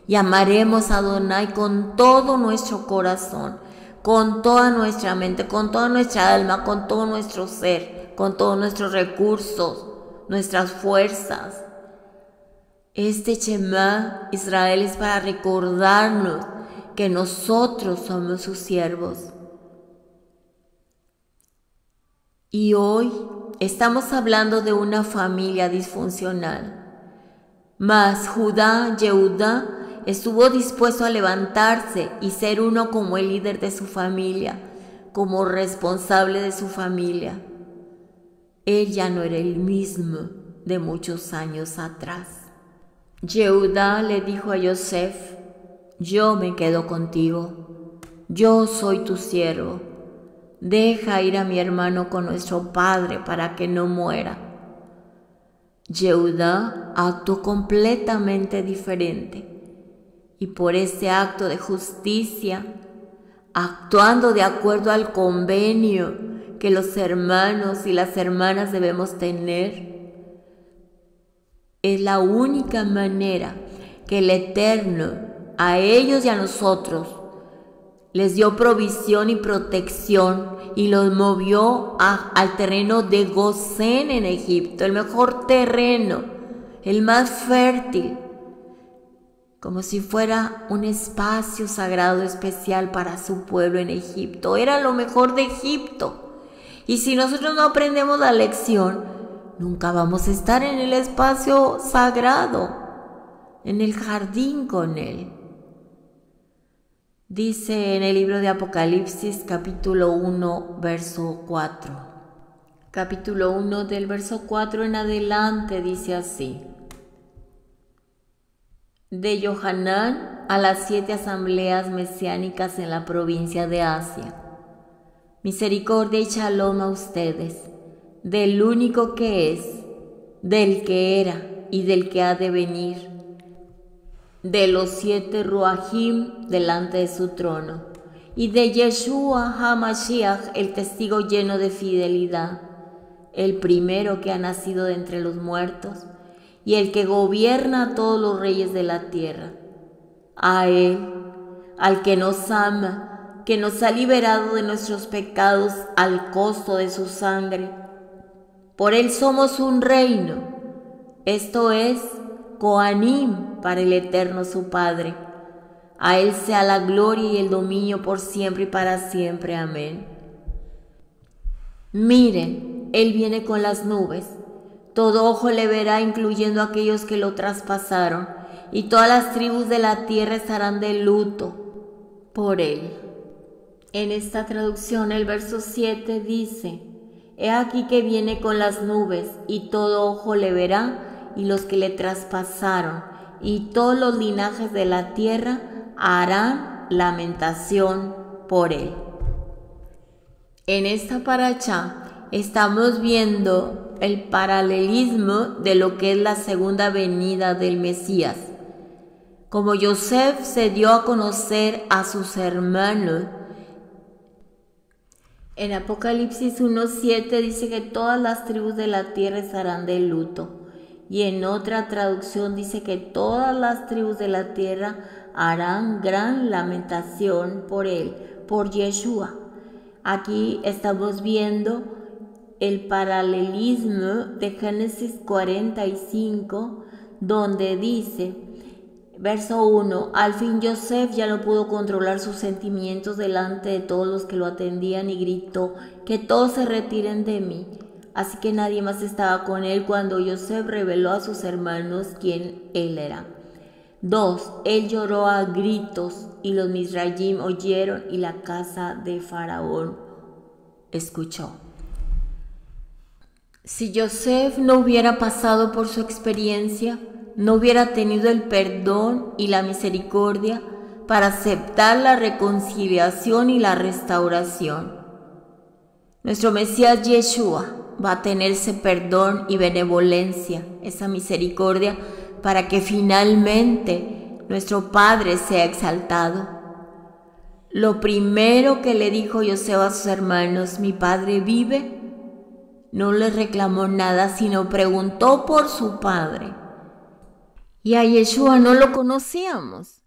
Speaker 1: Y amaremos a Adonai con todo nuestro corazón, con toda nuestra mente, con toda nuestra alma, con todo nuestro ser, con todos nuestros recursos, nuestras fuerzas. Este Shema Israel es para recordarnos que nosotros somos sus siervos. Y hoy estamos hablando de una familia disfuncional. Mas Judá, Yehudá, estuvo dispuesto a levantarse y ser uno como el líder de su familia, como responsable de su familia. Él ya no era el mismo de muchos años atrás. Yehudá le dijo a Yosef: yo me quedo contigo, yo soy tu siervo. Deja ir a mi hermano con nuestro padre para que no muera. Yehudá actuó completamente diferente. Y por ese acto de justicia, actuando de acuerdo al convenio que los hermanos y las hermanas debemos tener, es la única manera que el Eterno a ellos y a nosotros les dio provisión y protección y los movió al terreno de Gosén en Egipto, el mejor terreno, el más fértil, como si fuera un espacio sagrado especial para su pueblo en Egipto. Era lo mejor de Egipto. Y si nosotros no aprendemos la lección, nunca vamos a estar en el espacio sagrado, en el jardín con Él. Dice en el libro de Apocalipsis, capítulo 1, verso 4. Capítulo 1 del verso 4 en adelante dice así: de Yohanan a las 7 asambleas mesiánicas en la provincia de Asia. Misericordia y shalom a ustedes, del único que es, del que era y del que ha de venir, de los 7 Ruahim delante de su trono, y de Yeshua HaMashiach, el testigo lleno de fidelidad, el primero que ha nacido de entre los muertos, y el que gobierna a todos los reyes de la tierra. A Él, al que nos ama, que nos ha liberado de nuestros pecados al costo de su sangre. Por Él somos un reino, esto es, Coanim para el Eterno su Padre. A Él sea la gloria y el dominio por siempre y para siempre. Amén. Miren, Él viene con las nubes. Todo ojo le verá, incluyendo aquellos que lo traspasaron, y todas las tribus de la tierra estarán de luto por Él. En esta traducción, el verso 7 dice: He aquí que viene con las nubes, y todo ojo le verá, y los que le traspasaron, y todos los linajes de la tierra harán lamentación por Él. En esta parashá estamos viendo el paralelismo de lo que es la segunda venida del Mesías. Como Yosef se dio a conocer a sus hermanos, en Apocalipsis 1:7 dice que todas las tribus de la tierra estarán de luto. Y en otra traducción dice que todas las tribus de la tierra harán gran lamentación por Él, por Yeshua. Aquí estamos viendo el paralelismo de Génesis 45, donde dice, verso 1, al fin Yosef ya no pudo controlar sus sentimientos delante de todos los que lo atendían y gritó, que todos se retiren de mí. Así que nadie más estaba con él cuando Yosef reveló a sus hermanos quién él era. 2. Él lloró a gritos y los Misrayim oyeron y la casa de Faraón escuchó. Si Yosef no hubiera pasado por su experiencia, no hubiera tenido el perdón y la misericordia para aceptar la reconciliación y la restauración. Nuestro Mesías Yeshua va a tener ese perdón y benevolencia, esa misericordia, para que finalmente nuestro Padre sea exaltado. Lo primero que le dijo Yosef a sus hermanos, mi Padre vive, no les reclamó nada, sino preguntó por su Padre. Y a Yeshua no lo conocíamos,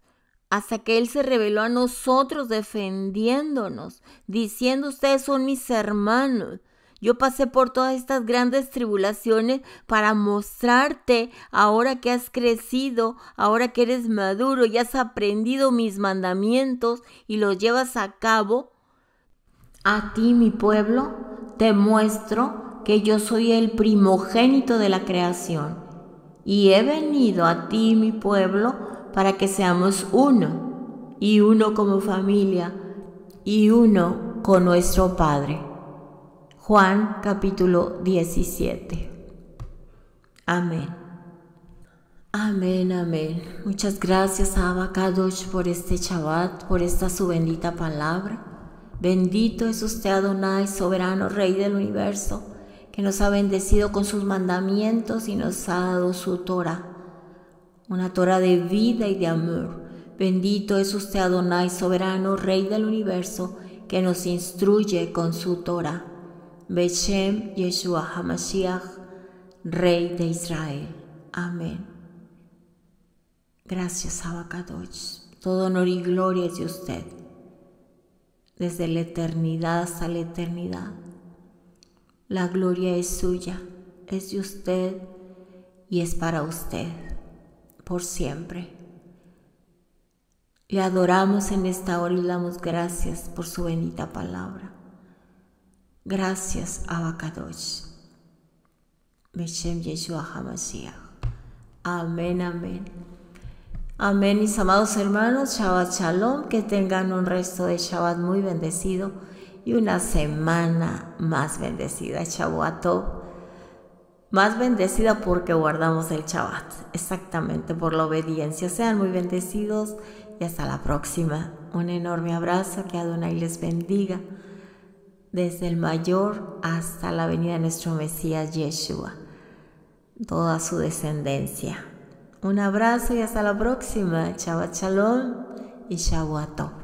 Speaker 1: hasta que Él se reveló a nosotros defendiéndonos, diciendo, ustedes son mis hermanos. Yo pasé por todas estas grandes tribulaciones para mostrarte, ahora que has crecido, ahora que eres maduro y has aprendido mis mandamientos y los llevas a cabo. A ti, mi pueblo, te muestro que yo soy el primogénito de la creación. Y he venido a ti, mi pueblo, para que seamos uno, y uno como familia, y uno con nuestro Padre. Juan capítulo 17. Amén. Amén, amén. Muchas gracias a Abba Kadosh por este Shabbat, por esta su bendita palabra. Bendito es usted, Adonai, soberano Rey del universo, que nos ha bendecido con sus mandamientos y nos ha dado su Torah, una Torah de vida y de amor. Bendito es usted, Adonai, soberano Rey del universo, que nos instruye con su Torah. Beshem Yeshua HaMashiach, Rey de Israel. Amén. Gracias, Abba Kadosh. Todo honor y gloria es de usted, desde la eternidad hasta la eternidad. La gloria es suya, es de usted y es para usted, por siempre. Le adoramos en esta hora y le damos gracias por su bendita palabra. Gracias, Abba Kadosh. Beshem Yeshua HaMashiach. Amén, amén. Amén, mis amados hermanos. Shabbat Shalom. Que tengan un resto de Shabbat muy bendecido y una semana más bendecida. Shavuot Tov. Más bendecida porque guardamos el Shabbat. Exactamente, por la obediencia. Sean muy bendecidos y hasta la próxima. Un enorme abrazo. Que Adonai les bendiga. Desde el mayor hasta la venida de nuestro Mesías Yeshua, toda su descendencia. Un abrazo y hasta la próxima. Shabbat Shalom y Shavuot Tov.